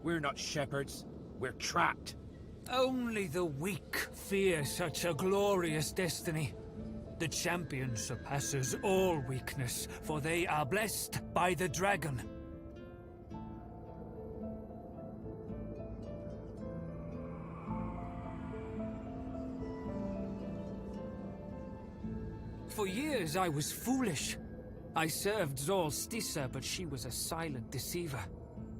We're not shepherds. We're trapped. Only the weak fear such a glorious destiny. The champion surpasses all weakness, for they are blessed by the dragon. For years I was foolish. I served Zol Stissa, but she was a silent deceiver.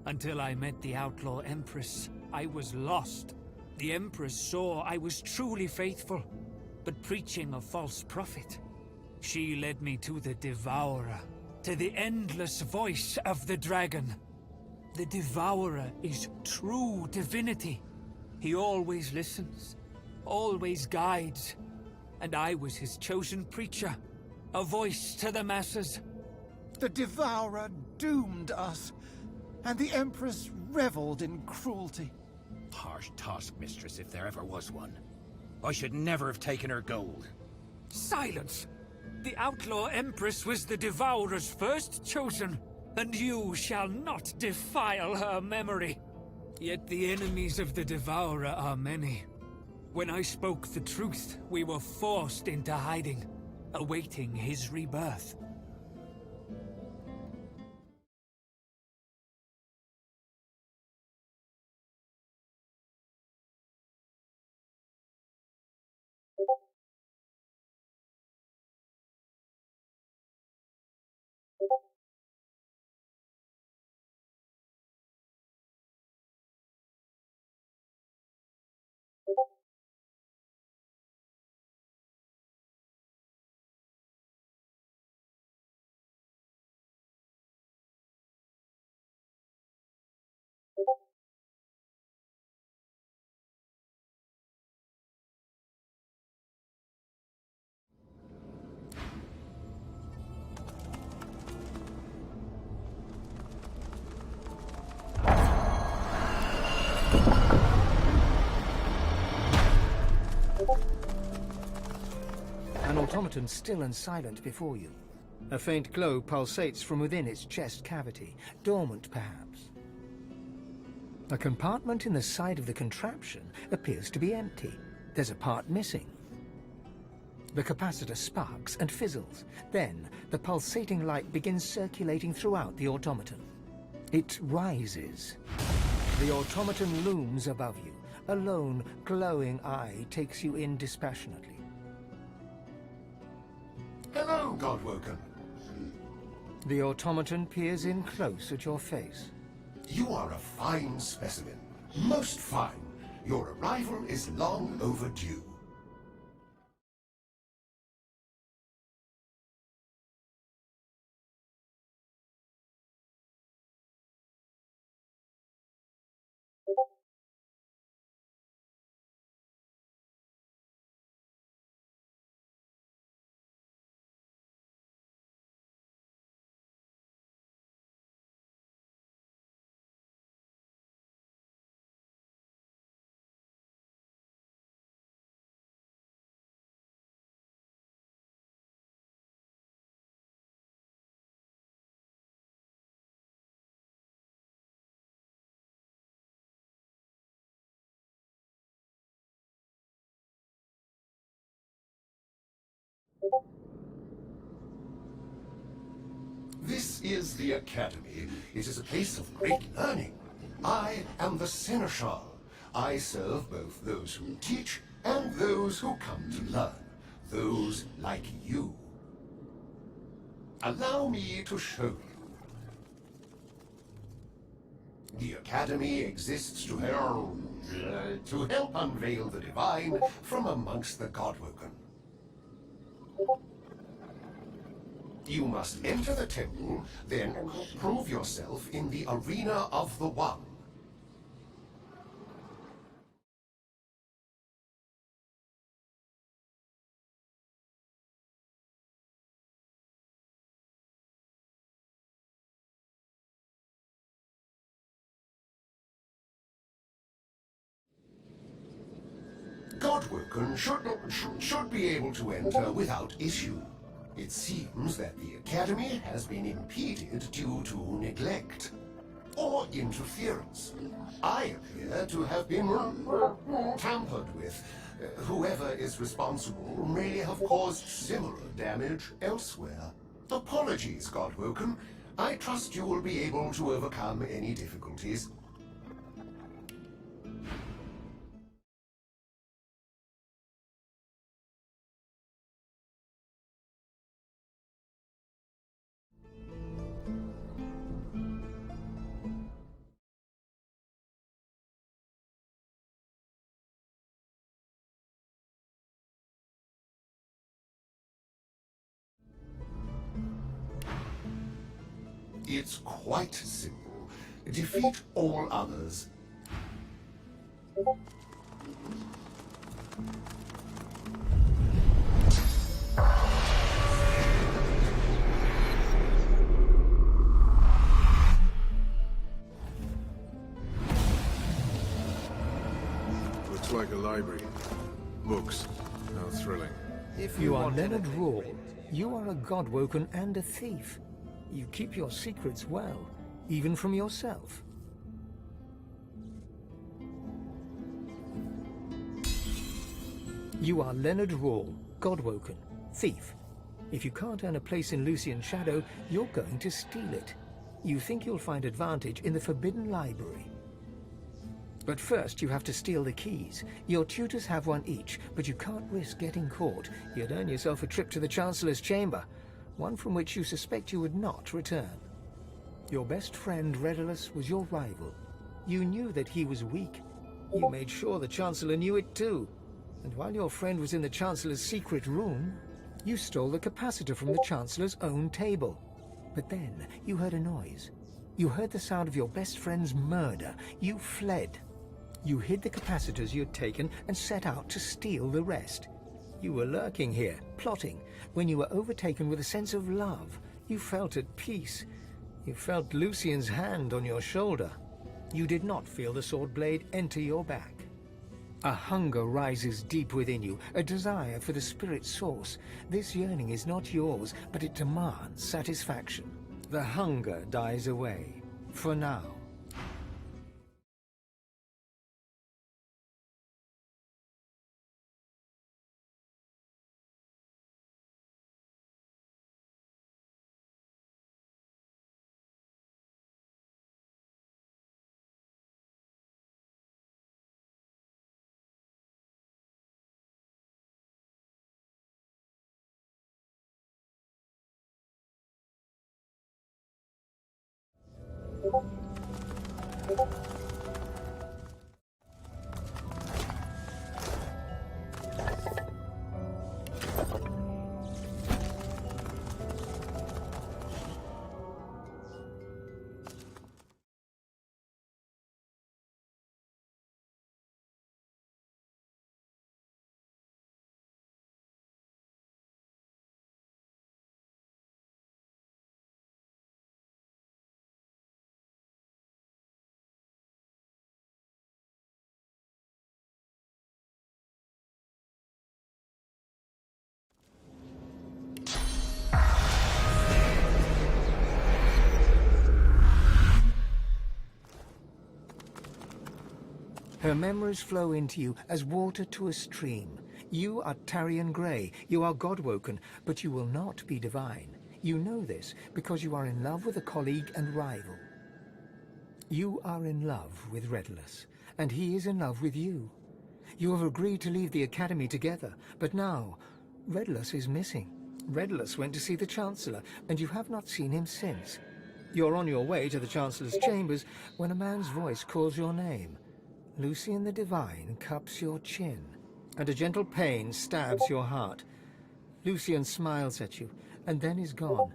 Until I met the Outlaw Empress, I was lost. The Empress saw I was truly faithful, but preaching a false prophet. She led me to the Devourer, to the endless voice of the dragon. The Devourer is true divinity. He always listens, always guides, and I was his chosen preacher, a voice to the masses. The Devourer doomed us, and the Empress reveled in cruelty. Harsh taskmistress, if there ever was one. I should never have taken her gold. Silence! The Outlaw Empress was the Devourer's first chosen, and you shall not defile her memory. Yet the enemies of the Devourer are many. When I spoke the truth, we were forced into hiding, awaiting his rebirth. An automaton still and silent before you. A faint glow pulsates from within its chest cavity, dormant perhaps. A compartment in the side of the contraption appears to be empty. There's a part missing. The capacitor sparks and fizzles. Then, the pulsating light begins circulating throughout the automaton. It rises. The automaton looms above you. A lone, glowing eye takes you in dispassionately. Hello, Godwoken. The automaton peers in close at your face. You are a fine specimen. Most fine. Your arrival is long overdue. This is the Academy. It is a place of great learning. I am the Seneschal. I serve both those who teach and those who come to learn. Those like you. Allow me to show you. The Academy exists to help unveil the divine from amongst the Godwoken. You must enter the temple, then prove yourself in the arena of the One. Godwoken should be able to enter without issue. It seems that the Academy has been impeded due to neglect or interference. I appear to have been tampered with. Whoever is responsible may have caused similar damage elsewhere. Apologies, Godwoken. I trust you will be able to overcome any difficulties. It's quite simple. Defeat all others. Looks like a library. Books. How thrilling. If you are Leonard Rawl, you are a Godwoken and a thief. You keep your secrets well, even from yourself. You are Leonard Rawle, Godwoken, thief. If you can't earn a place in Lucian's shadow, you're going to steal it. You think you'll find advantage in the Forbidden Library. But first you have to steal the keys. Your tutors have one each, but you can't risk getting caught. You'd earn yourself a trip to the Chancellor's chamber, one from which you suspect you would not return. Your best friend, Redulus, was your rival. You knew that he was weak. You made sure the Chancellor knew it too. And while your friend was in the Chancellor's secret room, you stole the capacitor from the Chancellor's own table. But then you heard a noise. You heard the sound of your best friend's murder. You fled. You hid the capacitors you had taken and set out to steal the rest. You were lurking here, plotting, when you were overtaken with a sense of love. You felt at peace. You felt Lucian's hand on your shoulder. You did not feel the sword blade enter your back. A hunger rises deep within you, a desire for the spirit source. This yearning is not yours, but it demands satisfaction. The hunger dies away, for now. Her memories flow into you as water to a stream. You are Tarian Grey, you are Godwoken, but you will not be divine. You know this because you are in love with a colleague and rival. You are in love with Redulus, and he is in love with you. You have agreed to leave the Academy together, but now Redulus is missing. Redulus went to see the Chancellor, and you have not seen him since. You're on your way to the Chancellor's chambers when a man's voice calls your name. Lucian the Divine cups your chin, and a gentle pain stabs your heart. Lucian smiles at you, and then is gone,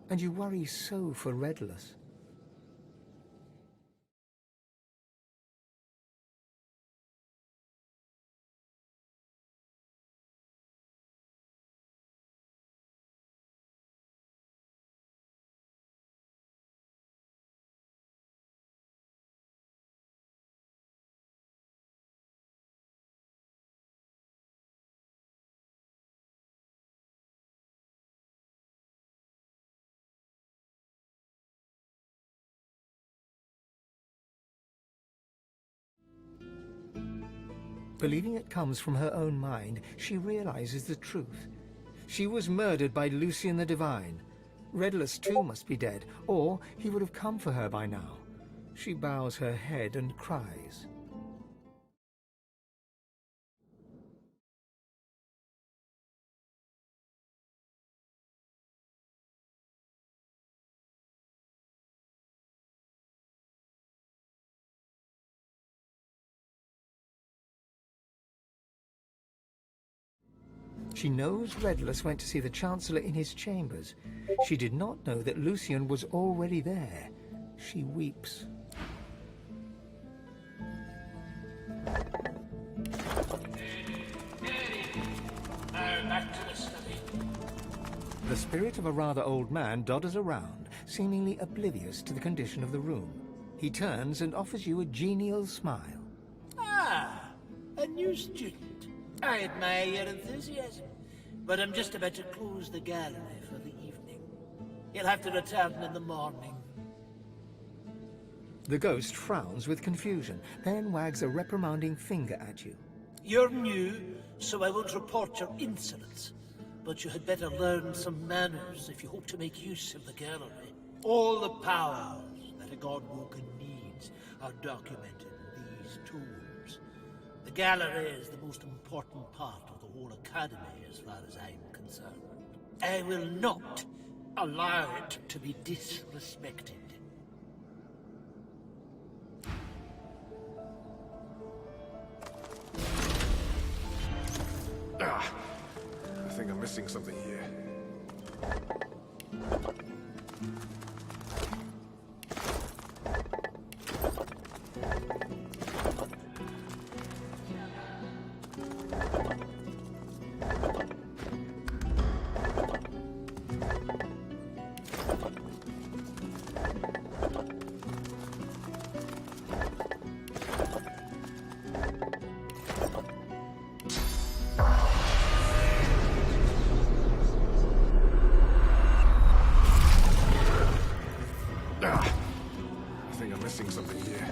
and you worry so for Redulus. Believing it comes from her own mind, she realizes the truth. She was murdered by Lucian the Divine. Redulus too must be dead, or he would have come for her by now. She bows her head and cries. She knows Redulus went to see the Chancellor in his chambers. She did not know that Lucian was already there. She weeps. Back to the study. The spirit of a rather old man dodders around, seemingly oblivious to the condition of the room. He turns and offers you a genial smile. Ah, a new student. I admire your enthusiasm, but I'm just about to close the gallery for the evening. You'll have to return in the morning. The ghost frowns with confusion, then wags a reprimanding finger at you. You're new, so I won't report your insolence. But you had better learn some manners if you hope to make use of the gallery. All the powers that a Godwoken needs are documented in these tomes. The gallery is the most important part of the whole academy as far as I'm concerned. I will not allow it to be disrespected. Ah, I think I'm missing something here. I think I'm missing something here.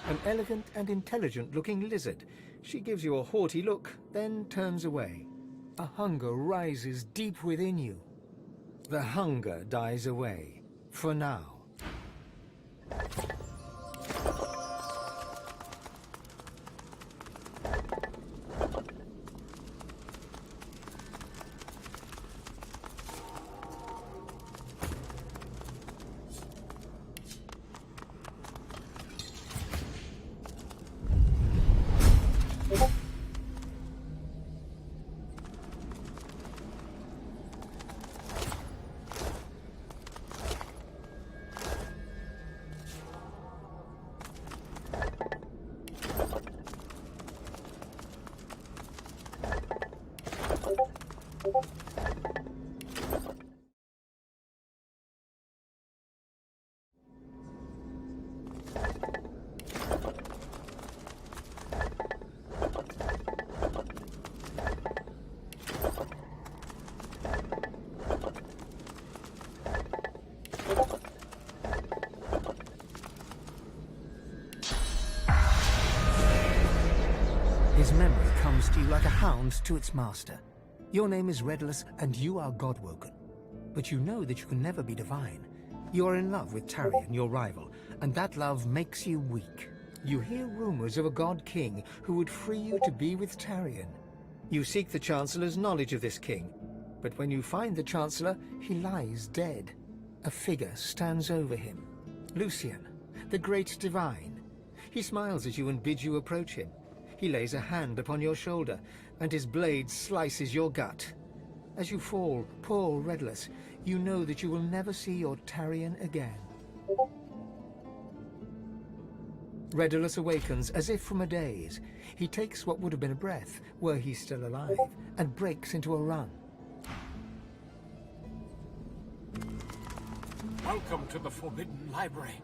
An elegant and intelligent-looking lizard. She gives you a haughty look, then turns away. A hunger rises deep within you. The hunger dies away, for now. His memory comes to you like a hound to its master. Your name is Redless, and you are Godwoken. But you know that you can never be divine. You are in love with Tarion, your rival, and that love makes you weak. You hear rumors of a god king who would free you to be with Tarion. You seek the Chancellor's knowledge of this king, but when you find the Chancellor, he lies dead. A figure stands over him. Lucian, the great divine. He smiles at you and bids you approach him. He lays a hand upon your shoulder, and his blade slices your gut. As you fall, poor Redless, you know that you will never see your Tarion again. Redless awakens as if from a daze. He takes what would have been a breath, were he still alive, and breaks into a run. Welcome to the Forbidden Library.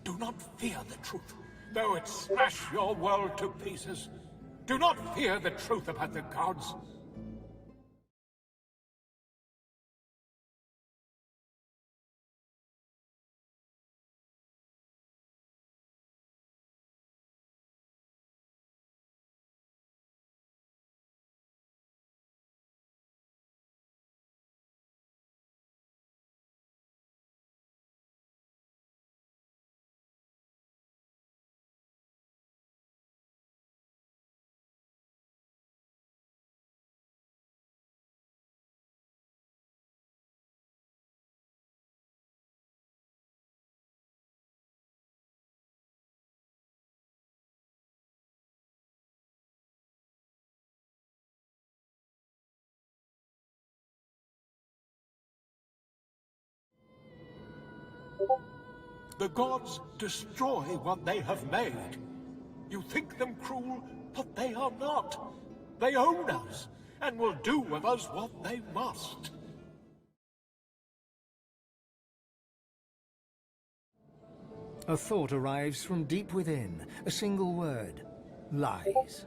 Do not fear the truth, though it smash your world to pieces. Do not fear the truth about the gods. The gods destroy what they have made. You think them cruel, but they are not. They own us, and will do with us what they must. A thought arrives from deep within, a single word: lies.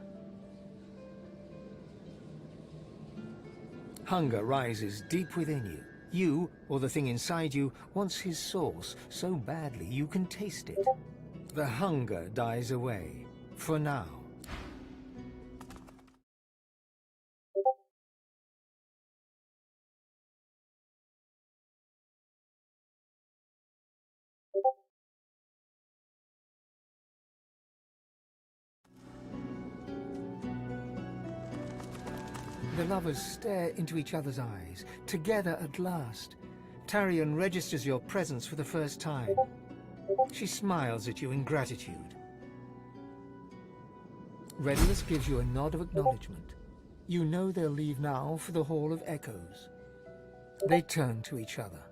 Hunger rises deep within you. You, or the thing inside you, wants his source so badly you can taste it. The hunger dies away, for now. The lovers stare into each other's eyes, together at last. Tarion registers your presence for the first time. She smiles at you in gratitude. Redulus gives you a nod of acknowledgement. You know they'll leave now for the Hall of Echoes. They turn to each other.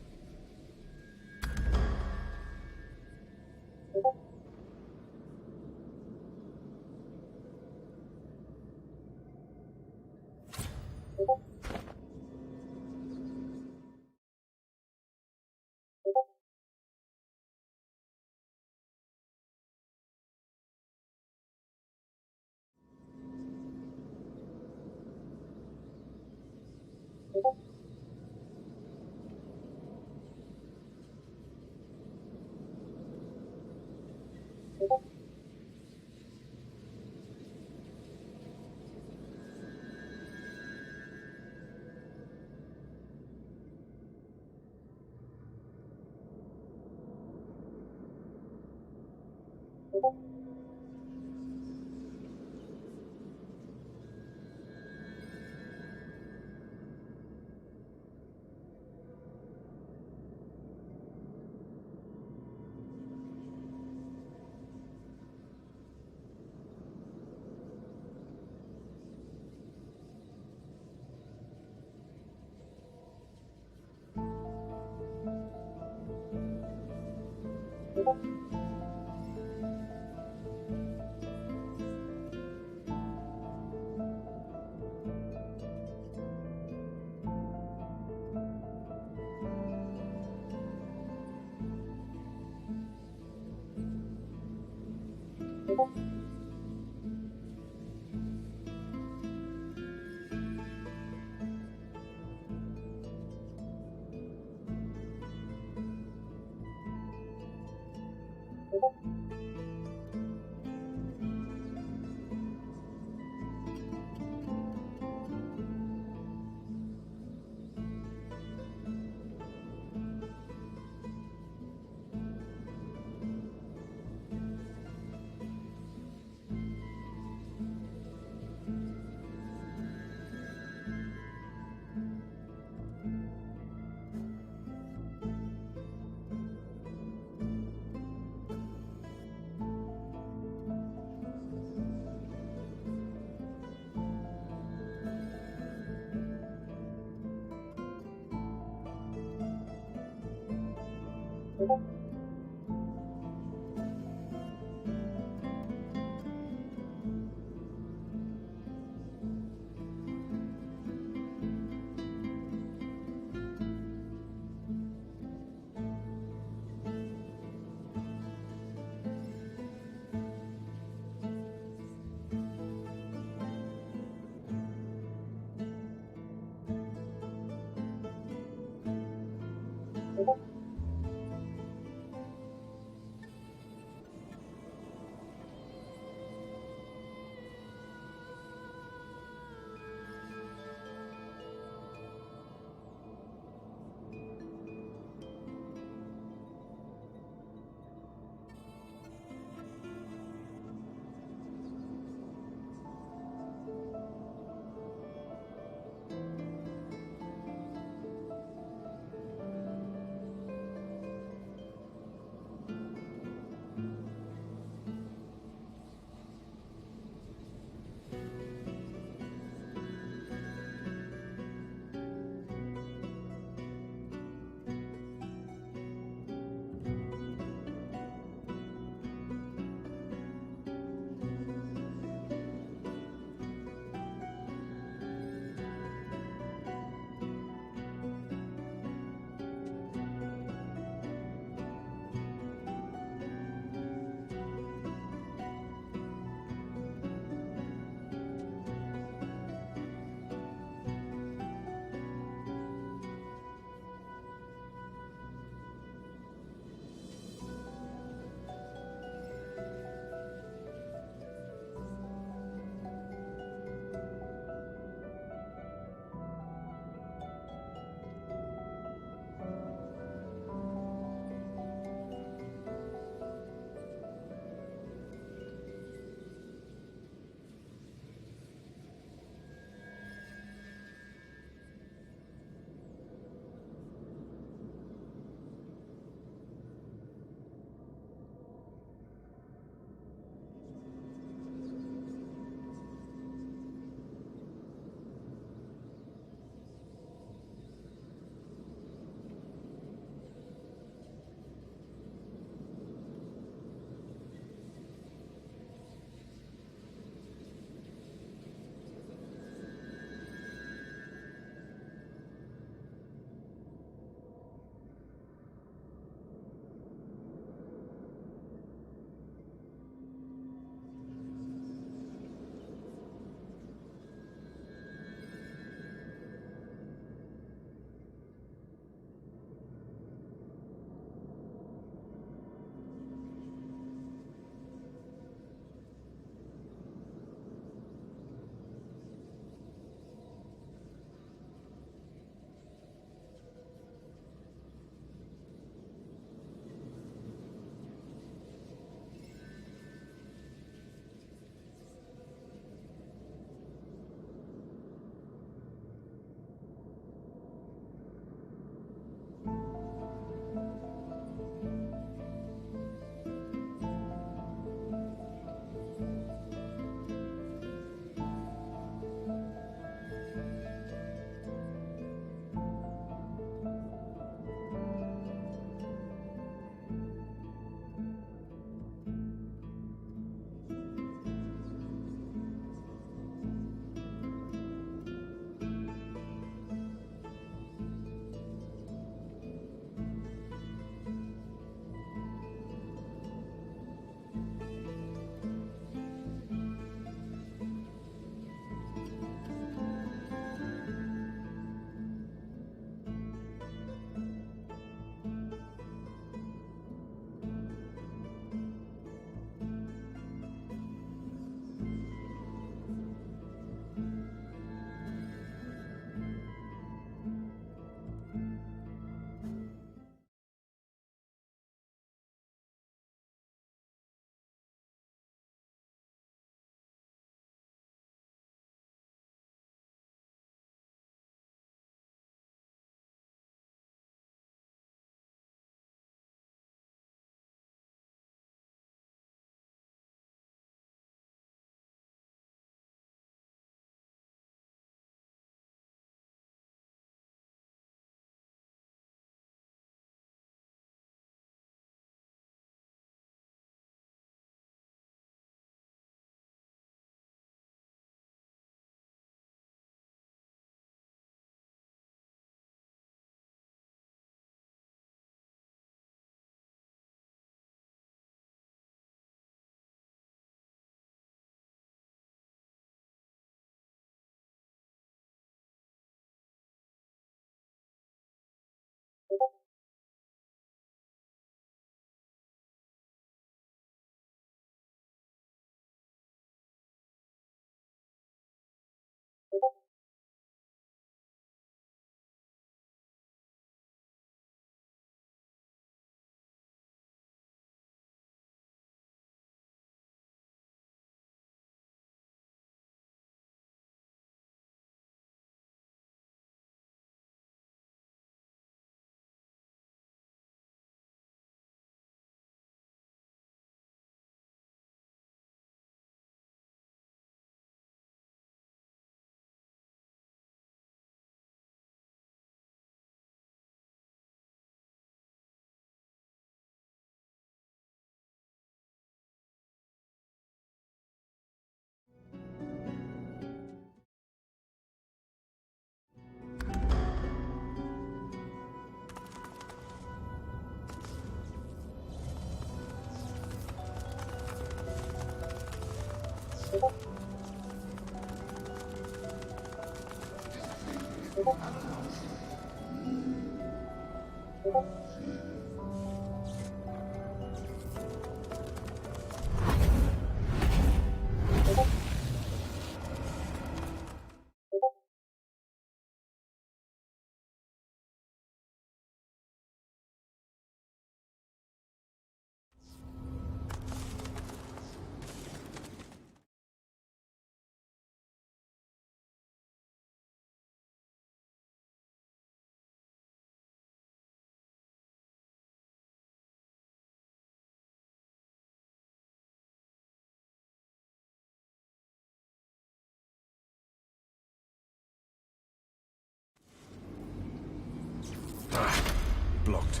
Blocked.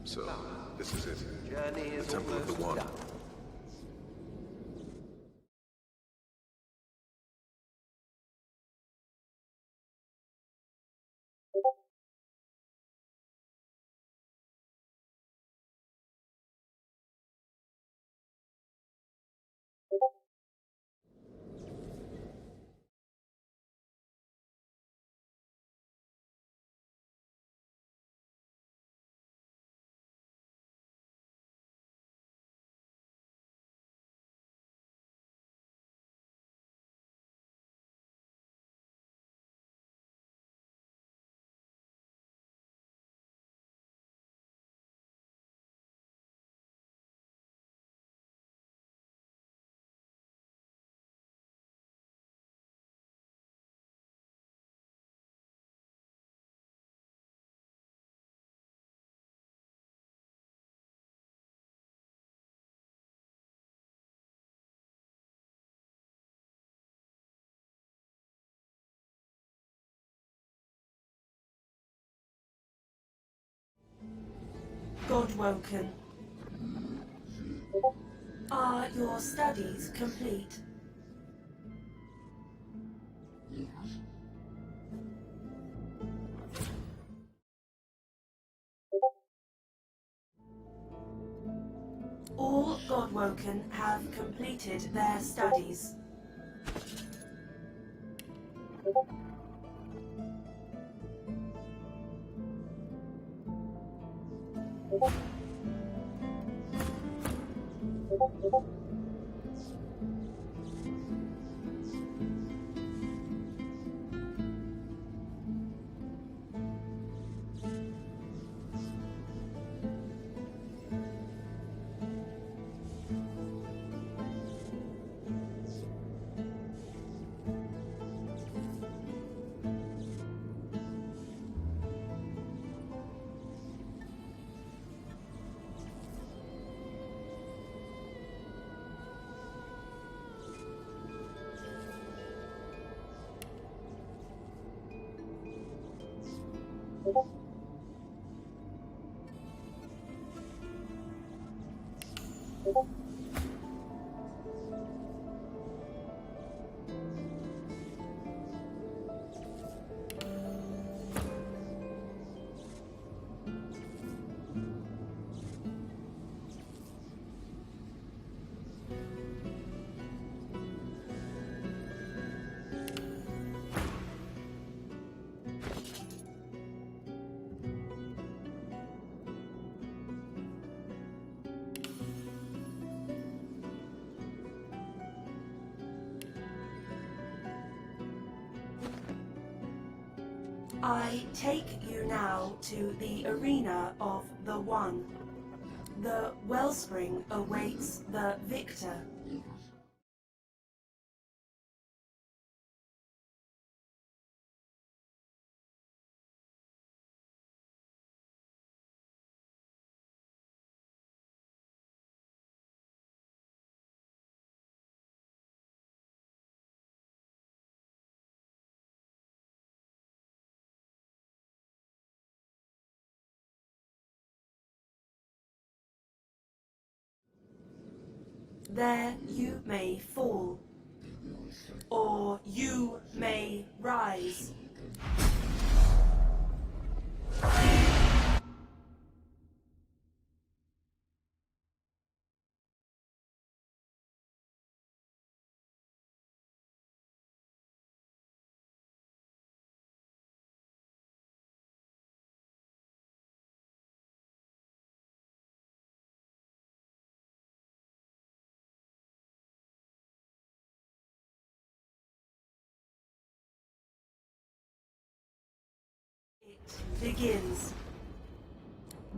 So, this is it. The Temple of the One. Godwoken. Are your studies complete? All Godwoken have completed their studies. I take you now to the arena of the One. The wellspring awaits the victor. there you may fall, or you may rise. It begins.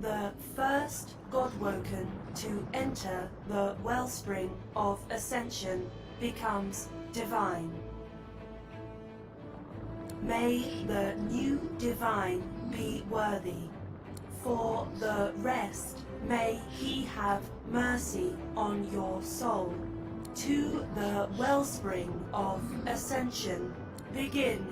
The first Godwoken to enter the wellspring of ascension becomes divine. May the new divine be worthy. For the rest, may he have mercy on your soul. To the wellspring of ascension begin.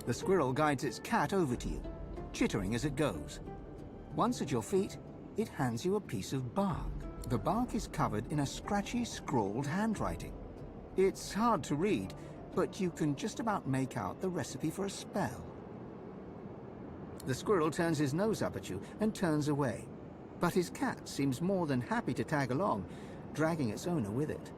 The squirrel guides its cat over to you, chittering as it goes. Once at your feet, it hands you a piece of bark. The bark is covered in a scratchy, scrawled handwriting. It's hard to read, but you can just about make out the recipe for a spell. The squirrel turns his nose up at you and turns away, but his cat seems more than happy to tag along, dragging its owner with it.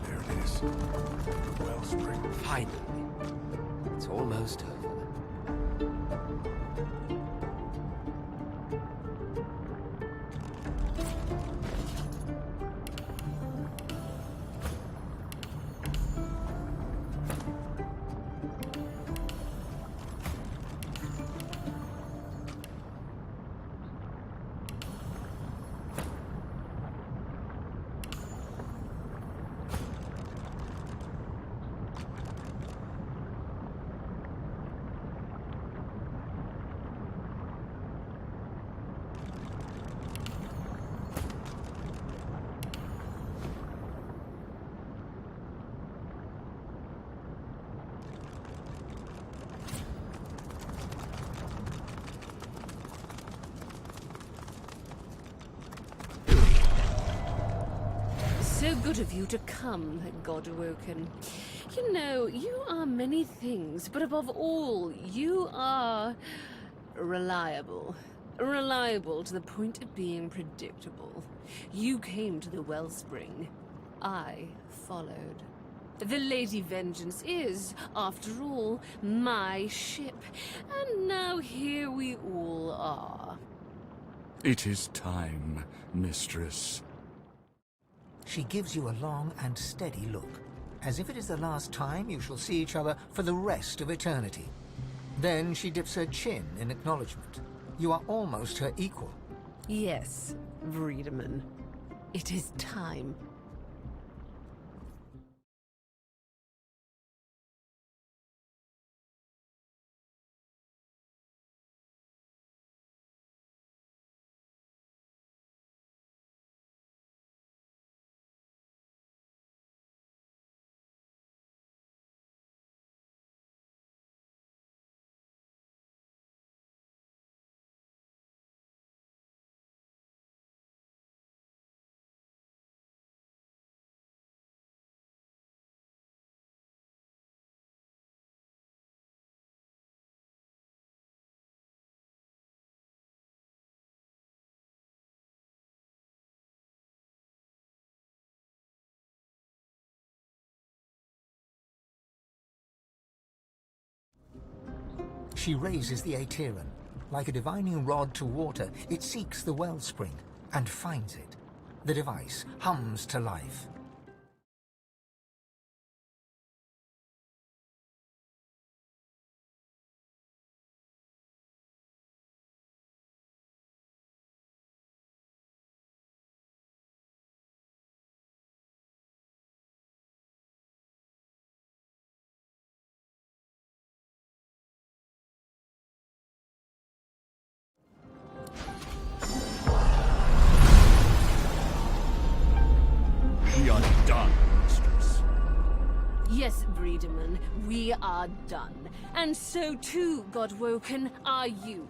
There it is. The wellspring. Finally. It's almost over. So good of you to come, God Awoken. You know, you are many things, but above all, you are reliable. Reliable to the point of being predictable. You came to the wellspring. I followed. The Lady Vengeance is, after all, my ship. And now here we all are. It is time, mistress. She gives you a long and steady look, as if it is the last time you shall see each other for the rest of eternity. Then she dips her chin in acknowledgement. You are almost her equal. Yes, Vredeman. It is time. She raises the Aeteran. Like a divining rod to water, it seeks the wellspring and finds it. The device hums to life. We are done, mistress. Yes, Vredeman, we are done. And so too, Godwoken, are you.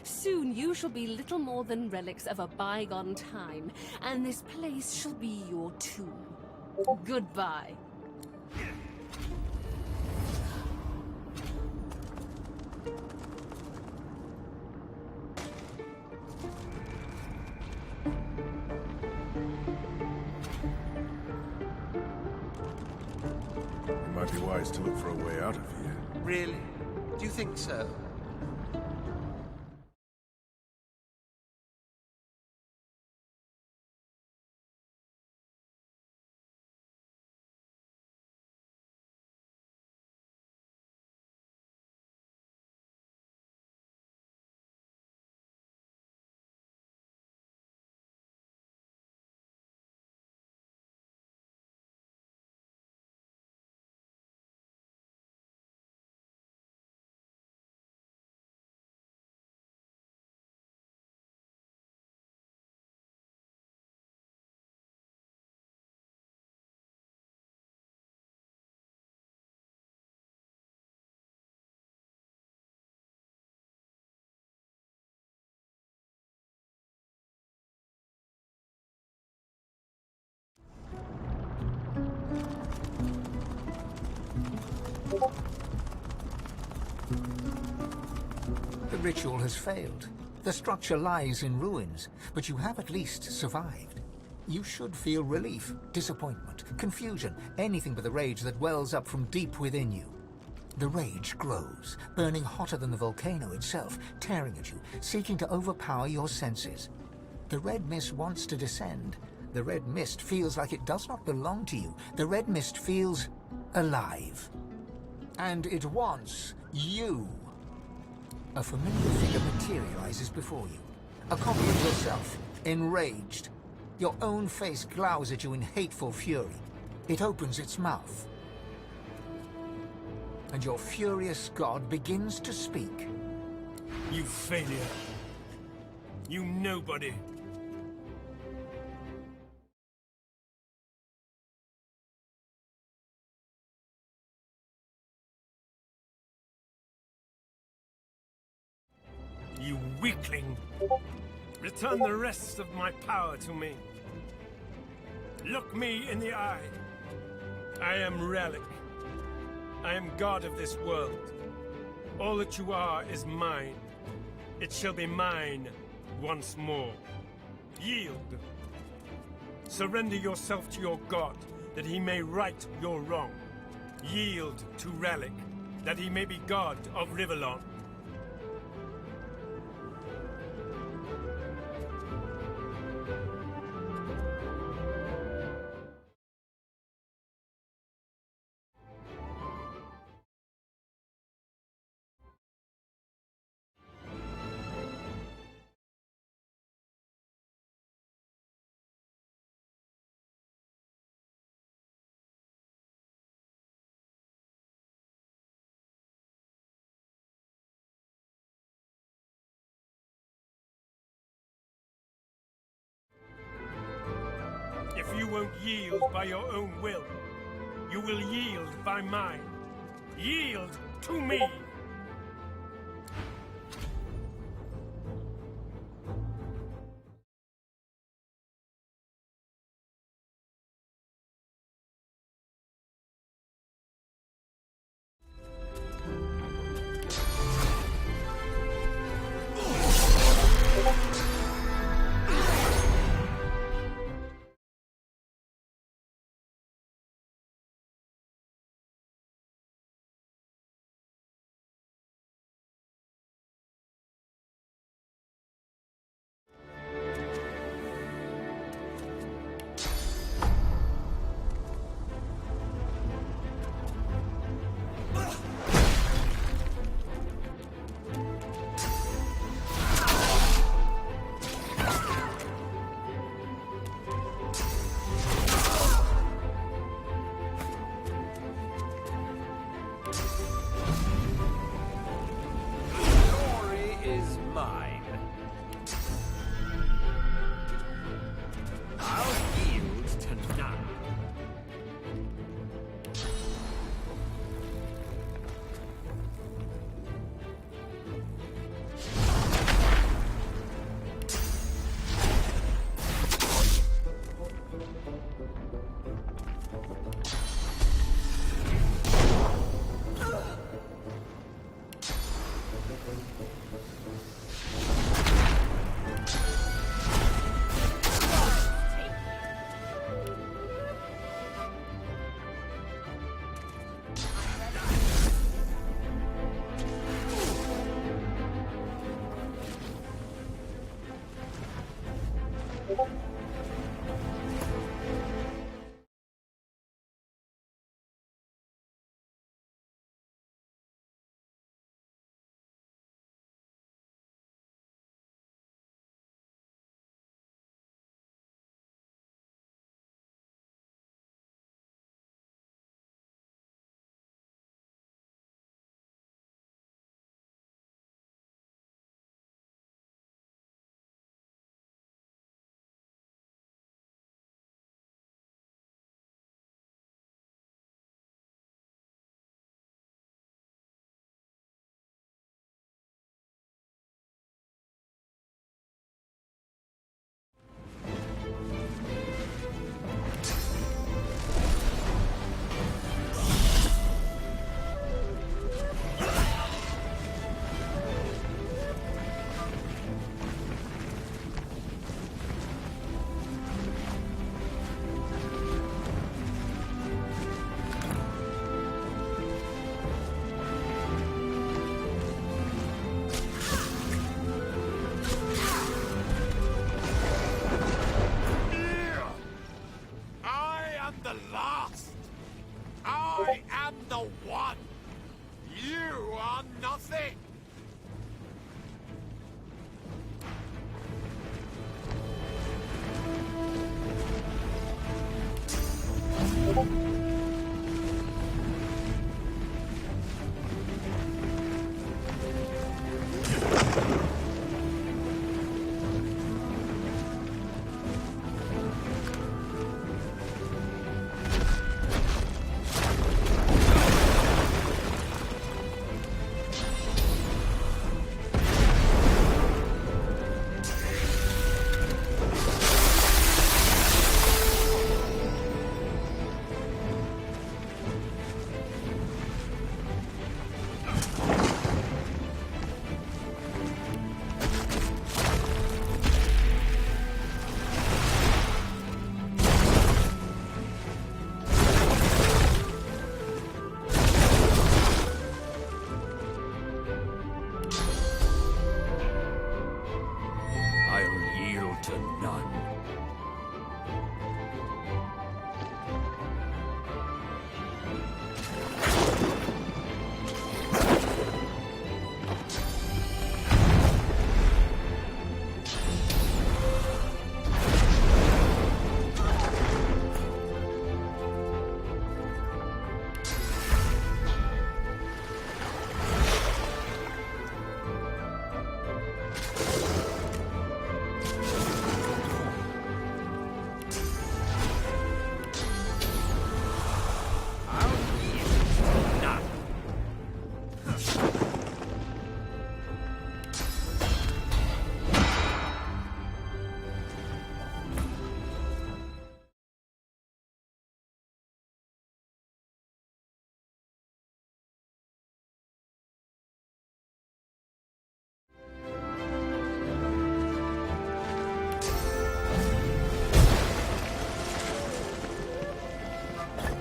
Soon you shall be little more than relics of a bygone time, and this place shall be your tomb. Goodbye. It might be wise to look for a way out of here. Really? Do you think so? The ritual has failed. The structure lies in ruins, but you have at least survived. You should feel relief, disappointment, confusion, anything but the rage that wells up from deep within you. The rage grows, burning hotter than the volcano itself, tearing at you, seeking to overpower your senses. The red mist wants to descend. The red mist feels like it does not belong to you. The red mist feels alive. And it wants you. A familiar figure materializes before you. A copy of yourself, enraged. Your own face glowers at you in hateful fury. It opens its mouth. And your furious god begins to speak. You failure. You nobody. You weakling! Return the rest of my power to me. Look me in the eye. I am Relic. I am god of this world. All that you are is mine. It shall be mine once more. Yield. Surrender yourself to your god, that he may right your wrong. Yield to Relic, that he may be god of Rivellon. If you won't yield by your own will, you will yield by mine. Yield to me! and the last. I am the one. You are nothing.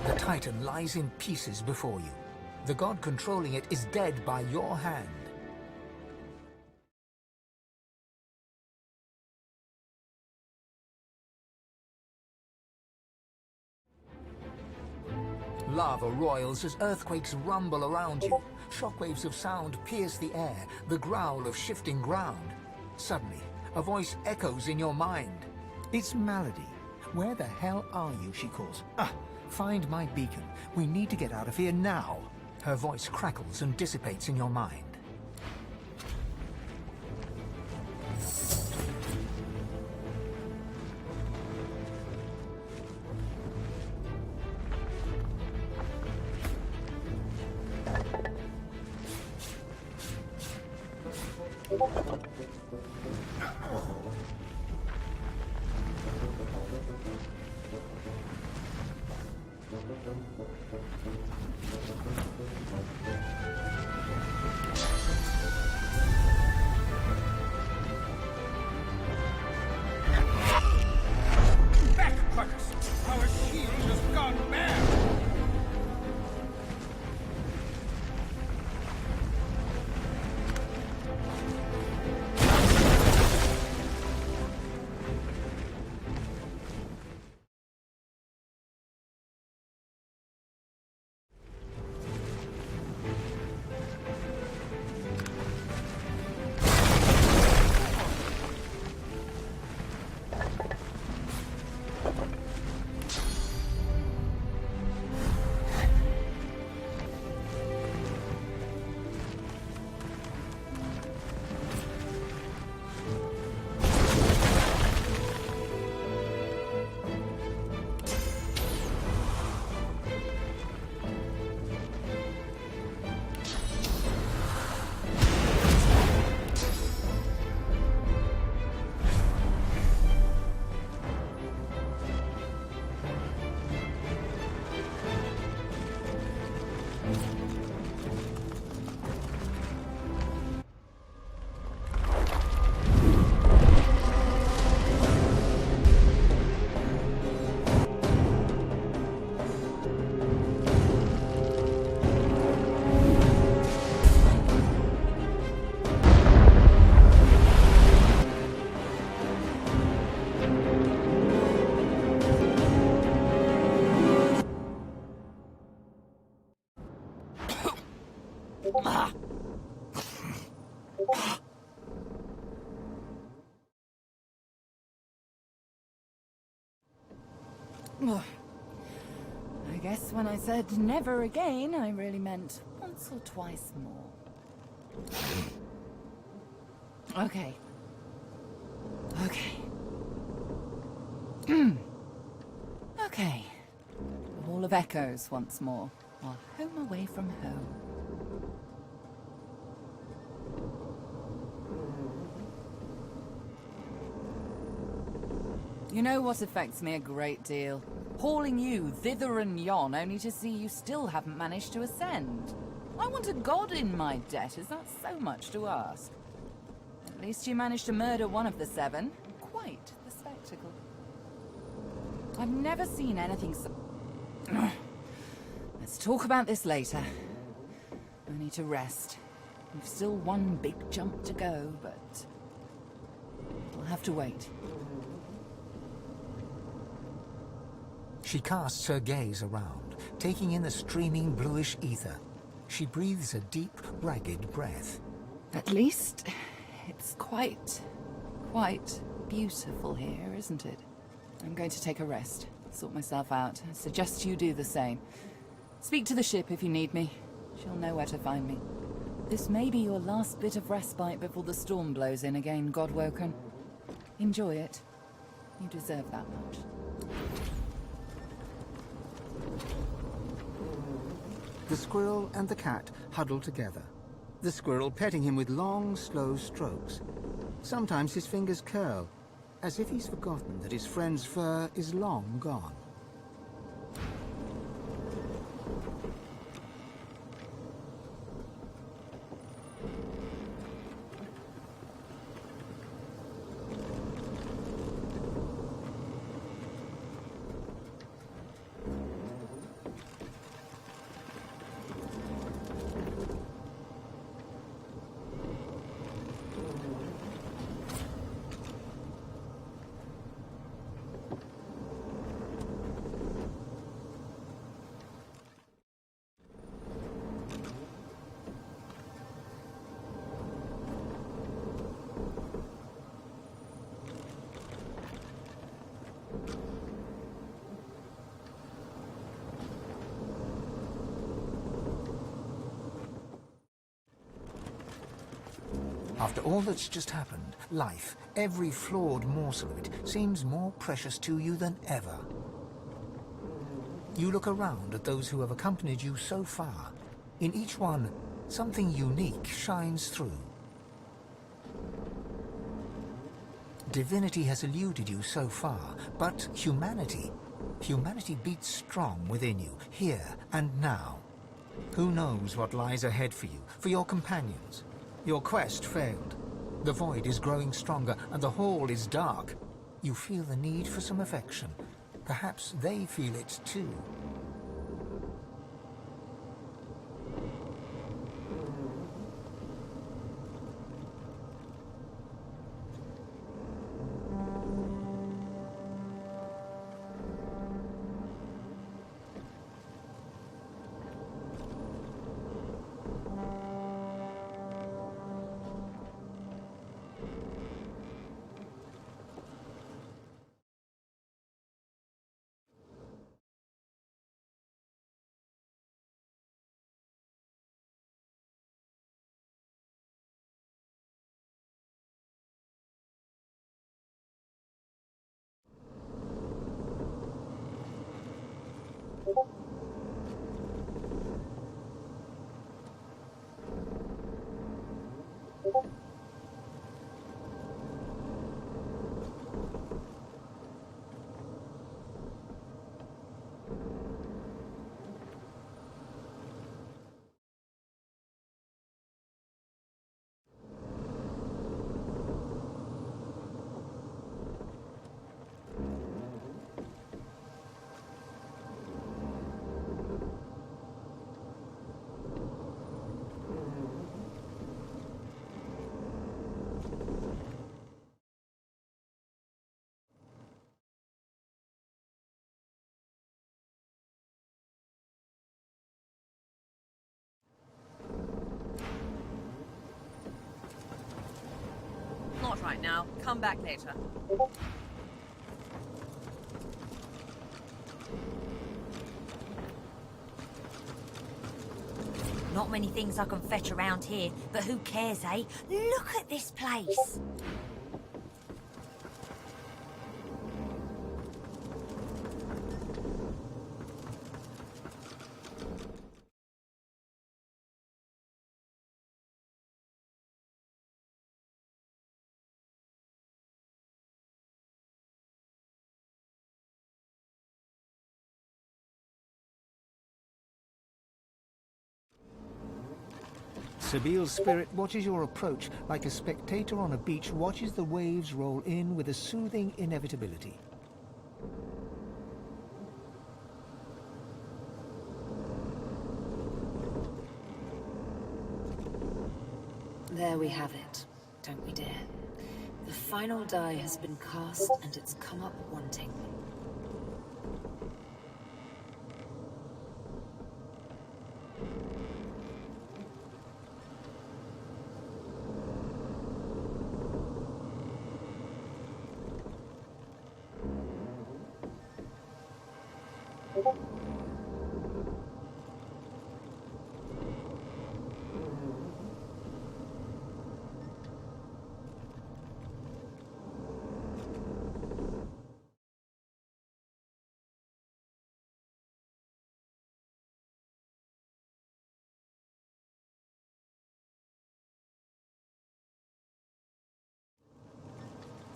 The Titan lies in pieces before you. The god controlling it is dead by your hand. Lava roils as earthquakes rumble around you. Shockwaves of sound pierce the air, the growl of shifting ground. Suddenly, a voice echoes in your mind. It's Malady. Where the hell are you, she calls. Find my beacon. We need to get out of here now. Her voice crackles and dissipates in your mind. I guess when I said never again, I really meant once or twice more. Okay. Okay. Okay. The Hall of Echoes once more, while home away from home. You know what affects me a great deal? Hauling you thither and yon, only to see you still haven't managed to ascend. I want a god in my debt. Is that so much to ask? At least you managed to murder one of the seven. Quite the spectacle. I've never seen anything so... Let's talk about this later. I need to rest. We've still one big jump to go, but... we'll have to wait. She casts her gaze around, taking in the streaming bluish ether. She breathes a deep, ragged breath. At least, it's quite beautiful here, isn't it? I'm going to take a rest, sort myself out. I suggest you do the same. Speak to the ship if you need me. She'll know where to find me. This may be your last bit of respite before the storm blows in again, Godwoken. Enjoy it. You deserve that much. The squirrel and the cat huddle together, the squirrel petting him with long, slow strokes. Sometimes his fingers curl, as if he's forgotten that his friend's fur is long gone. After all that's just happened, life, every flawed morsel of it, seems more precious to you than ever. You look around at those who have accompanied you so far. In each one, something unique shines through. Divinity has eluded you so far, but humanity beats strong within you, here and now. Who knows what lies ahead for you, for your companions? Your quest failed. The void is growing stronger, and the hall is dark. You feel the need for some affection. Perhaps they feel it too. now. Come back later. Not many things I can fetch around here, but who cares, eh? Look at this place! Sabile's spirit watches your approach like a spectator on a beach watches the waves roll in with a soothing inevitability. There we have it, don't we, dear? The final die has been cast, and it's come up wanting.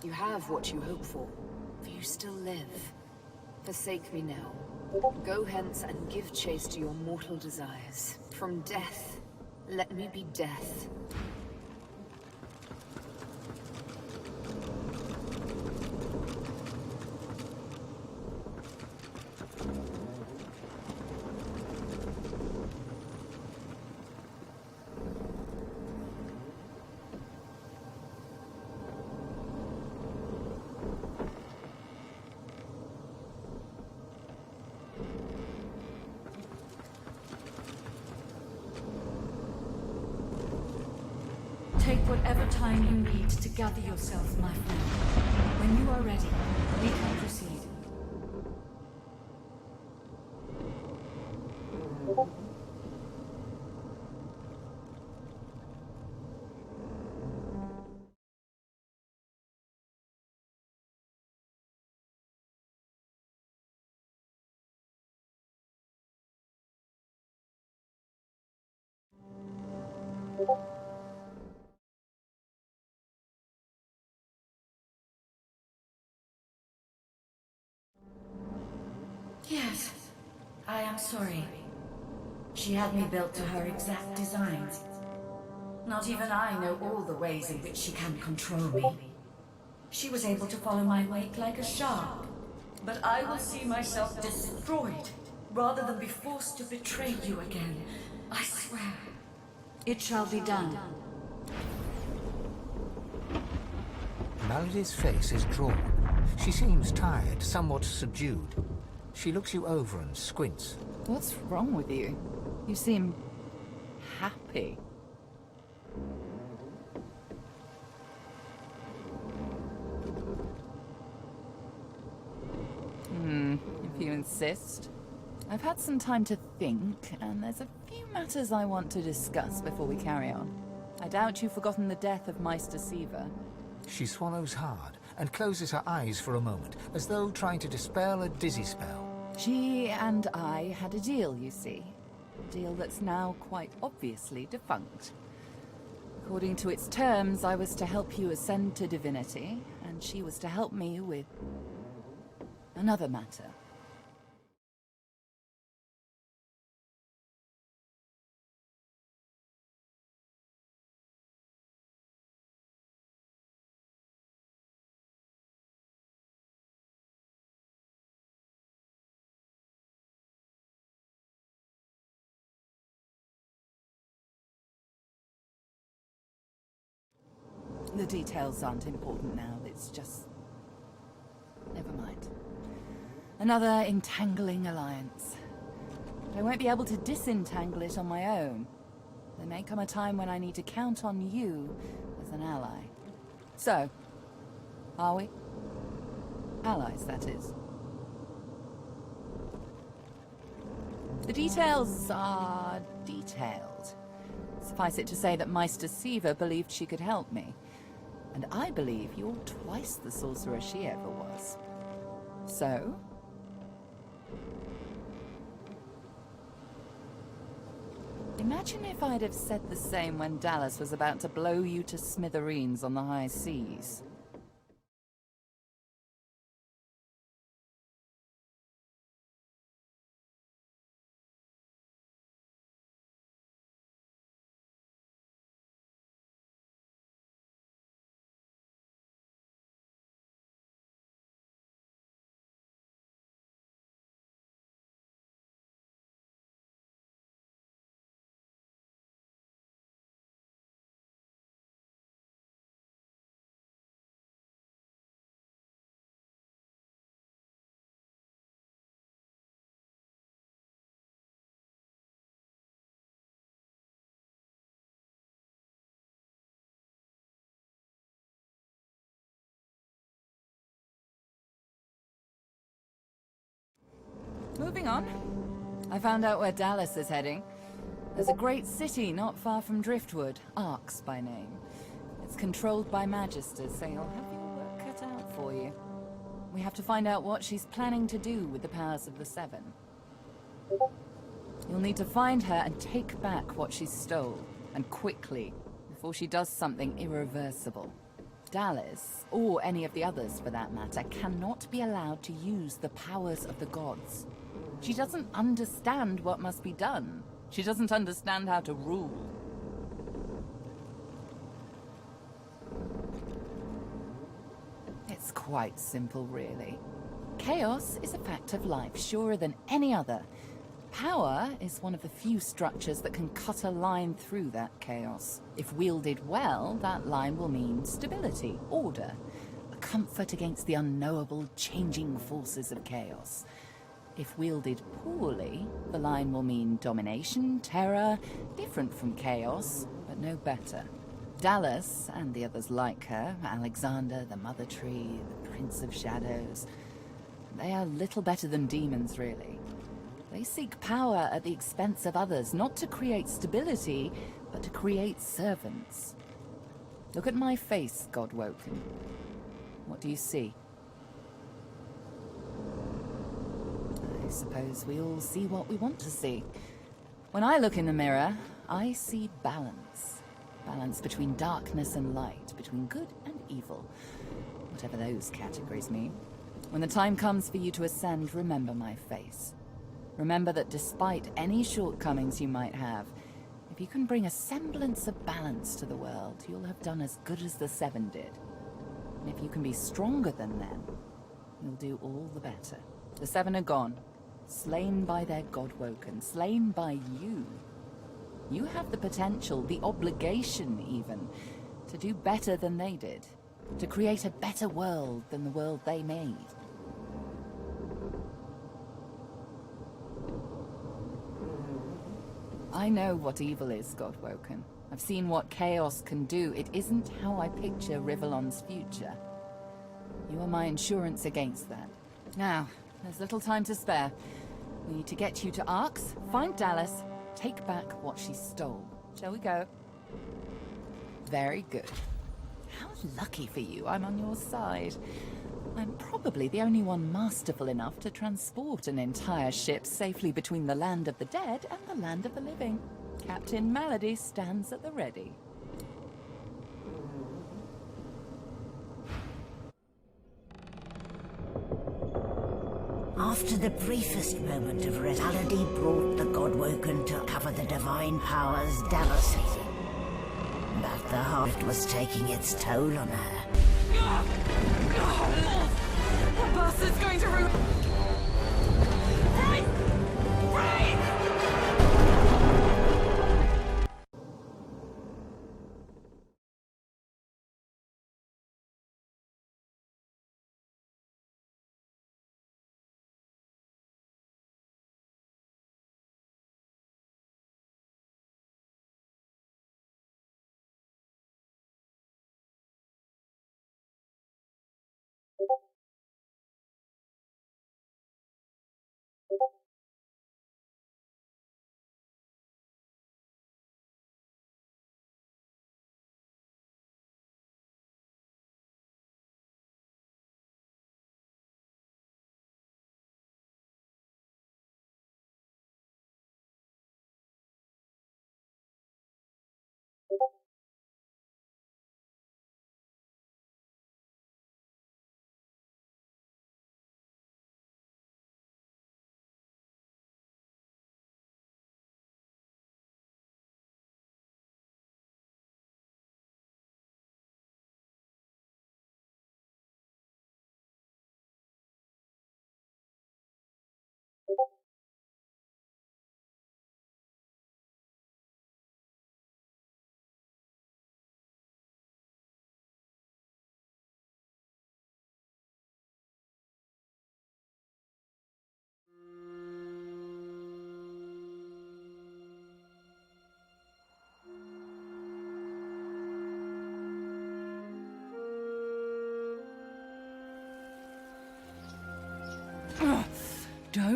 You have what you hope for you still live. Forsake me now. Go hence and give chase to your mortal desires. From death, let me be death. Take whatever time you need to gather yourself, my friend. When you are ready, we can proceed. Yes, I am sorry. She had me built to her exact designs. Not even I know all the ways in which she can control me. She was able to follow my wake like a shark. But I will see myself destroyed rather than be forced to betray you again. I swear. It shall be done. Melody's face is drawn. She seems tired, somewhat subdued. She looks you over and squints. What's wrong with you? You seem happy. If you insist. I've had some time to think, and there's a few matters I want to discuss before we carry on. I doubt you've forgotten the death of Meister Siva. She swallows hard and closes her eyes for a moment, as though trying to dispel a dizzy spell. She and I had a deal, you see. A deal that's now quite obviously defunct. According to its terms, I was to help you ascend to divinity, and she was to help me with another matter. The details aren't important now, it's just... never mind. Another entangling alliance. I won't be able to disentangle it on my own. There may come a time when I need to count on you as an ally. So, Are we? Allies, that is. The details are detailed. Suffice it to say that Meister Siva believed she could help me. And I believe you're twice the sorcerer she ever was. So? Imagine if I'd have said the same when Dallas was about to blow you to smithereens on the high seas. Moving on. I found out where Dallas is heading. There's a great city not far from Driftwood, Arx by name. It's controlled by Magisters, so you'll have your work cut out for you. We have to find out what she's planning to do with the powers of the Seven. You'll need to find her and take back what she stole, and quickly, before she does something irreversible. Dallas, or any of the others for that matter, cannot be allowed to use the powers of the gods. She doesn't understand what must be done. She doesn't understand how to rule. It's quite simple, really. Chaos is a fact of life, surer than any other. Power is one of the few structures that can cut a line through that chaos. If wielded well, that line will mean stability, order, a comfort against the unknowable, changing forces of chaos. If wielded poorly, the line will mean domination, terror, different from chaos, but no better. Dallas, and the others like her, Alexander, the Mother Tree, the Prince of Shadows, they are little better than demons, really. They seek power at the expense of others, not to create stability, but to create servants. Look at my face, Godwoken. What do you see? I suppose we all see what we want to see. When I look in the mirror, I see balance. Balance between darkness and light, between good and evil. Whatever those categories mean. When the time comes for you to ascend, remember my face. Remember that despite any shortcomings you might have, if you can bring a semblance of balance to the world, you'll have done as good as the Seven did. And if you can be stronger than them, you'll do all the better. The Seven are gone. Slain by their Godwoken, slain by you. You have the potential, the obligation even, to do better than they did. To create a better world than the world they made. I know what evil is, Godwoken. I've seen what chaos can do. It isn't how I picture Rivellon's future. You are my insurance against that. Now, there's little time to spare. We need to get you to Arx, find Dallas, take back what she stole. Shall we go? Very good. How lucky for you I'm on your side. I'm probably the only one masterful enough to transport an entire ship safely between the land of the dead and the land of the living. Captain Malady stands at the ready. After the briefest moment of rest, Malady brought the Godwoken to cover the divine powers Dallas hid. But the heart was taking its toll on her. The bastard's going to ruin...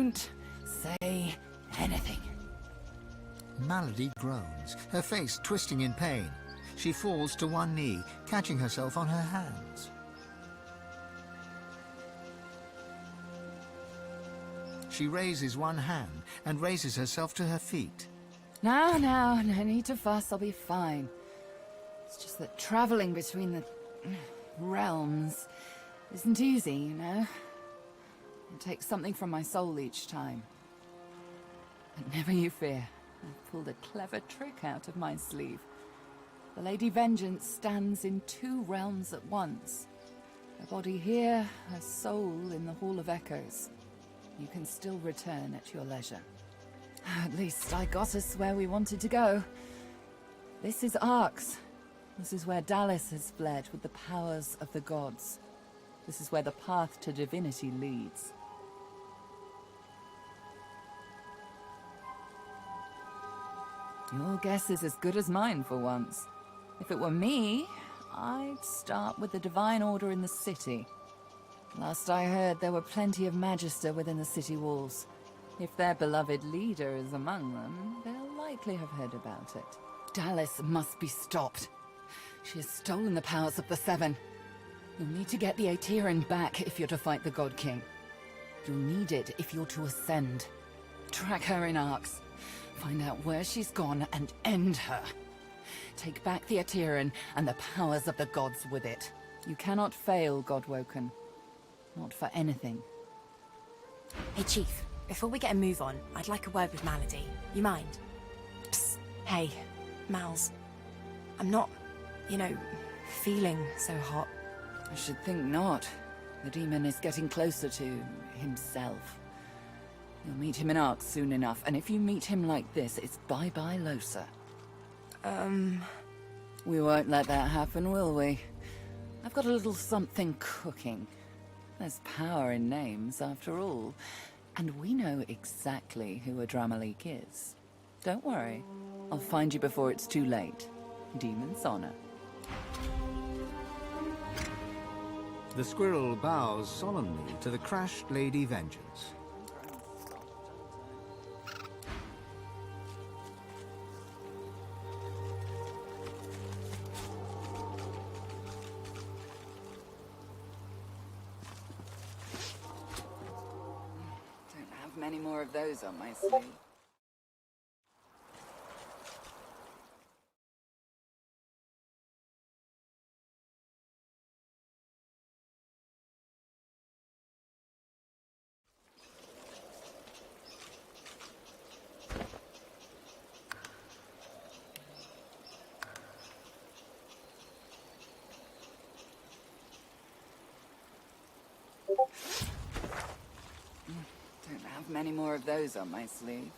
Don't say anything. Malady groans, her face twisting in pain. She falls to one knee, catching herself on her hands. She raises one hand and raises herself to her feet. Now, no need to fuss, I'll be fine. It's just that traveling between the realms isn't easy, you know? It takes something from my soul each time. But never you fear, I've pulled a clever trick out of my sleeve. The Lady Vengeance stands in 2 realms at once. Her body here, her soul in the Hall of Echoes. You can still return at your leisure. At least I got us where we wanted to go. This is Arx. This is where Dallas has fled with the powers of the gods. This is where the path to divinity leads. Your guess is as good as mine for once. If it were me, I'd start with the Divine Order in the city. Last I heard, there were plenty of Magister within the city walls. If their beloved leader is among them, they'll likely have heard about it. Dallas must be stopped. She has stolen the powers of the Seven. You'll need to get the Aetiran back if you're to fight the God King. You'll need it if you're to ascend. Track her in Arx. Find out where she's gone and end her. Take back the Aetiran and the powers of the gods with it. You cannot fail, Godwoken. Not for anything. Hey, Chief. Before we get a move on, I'd like a word with Malady. You mind? Psst. Hey, Mals. I'm not, feeling so hot. I should think not. The demon is getting closer to himself. You'll meet him in Arx soon enough, and if you meet him like this, it's bye-bye Losa. We won't let that happen, will we? I've got a little something cooking. There's power in names, after all. And we know exactly who Adramalik is. Don't worry. I'll find you before it's too late. Demon's honor. The squirrel bows solemnly to the crashed Lady Vengeance. Many more of those on my sleeve. Many more of those on my sleeve.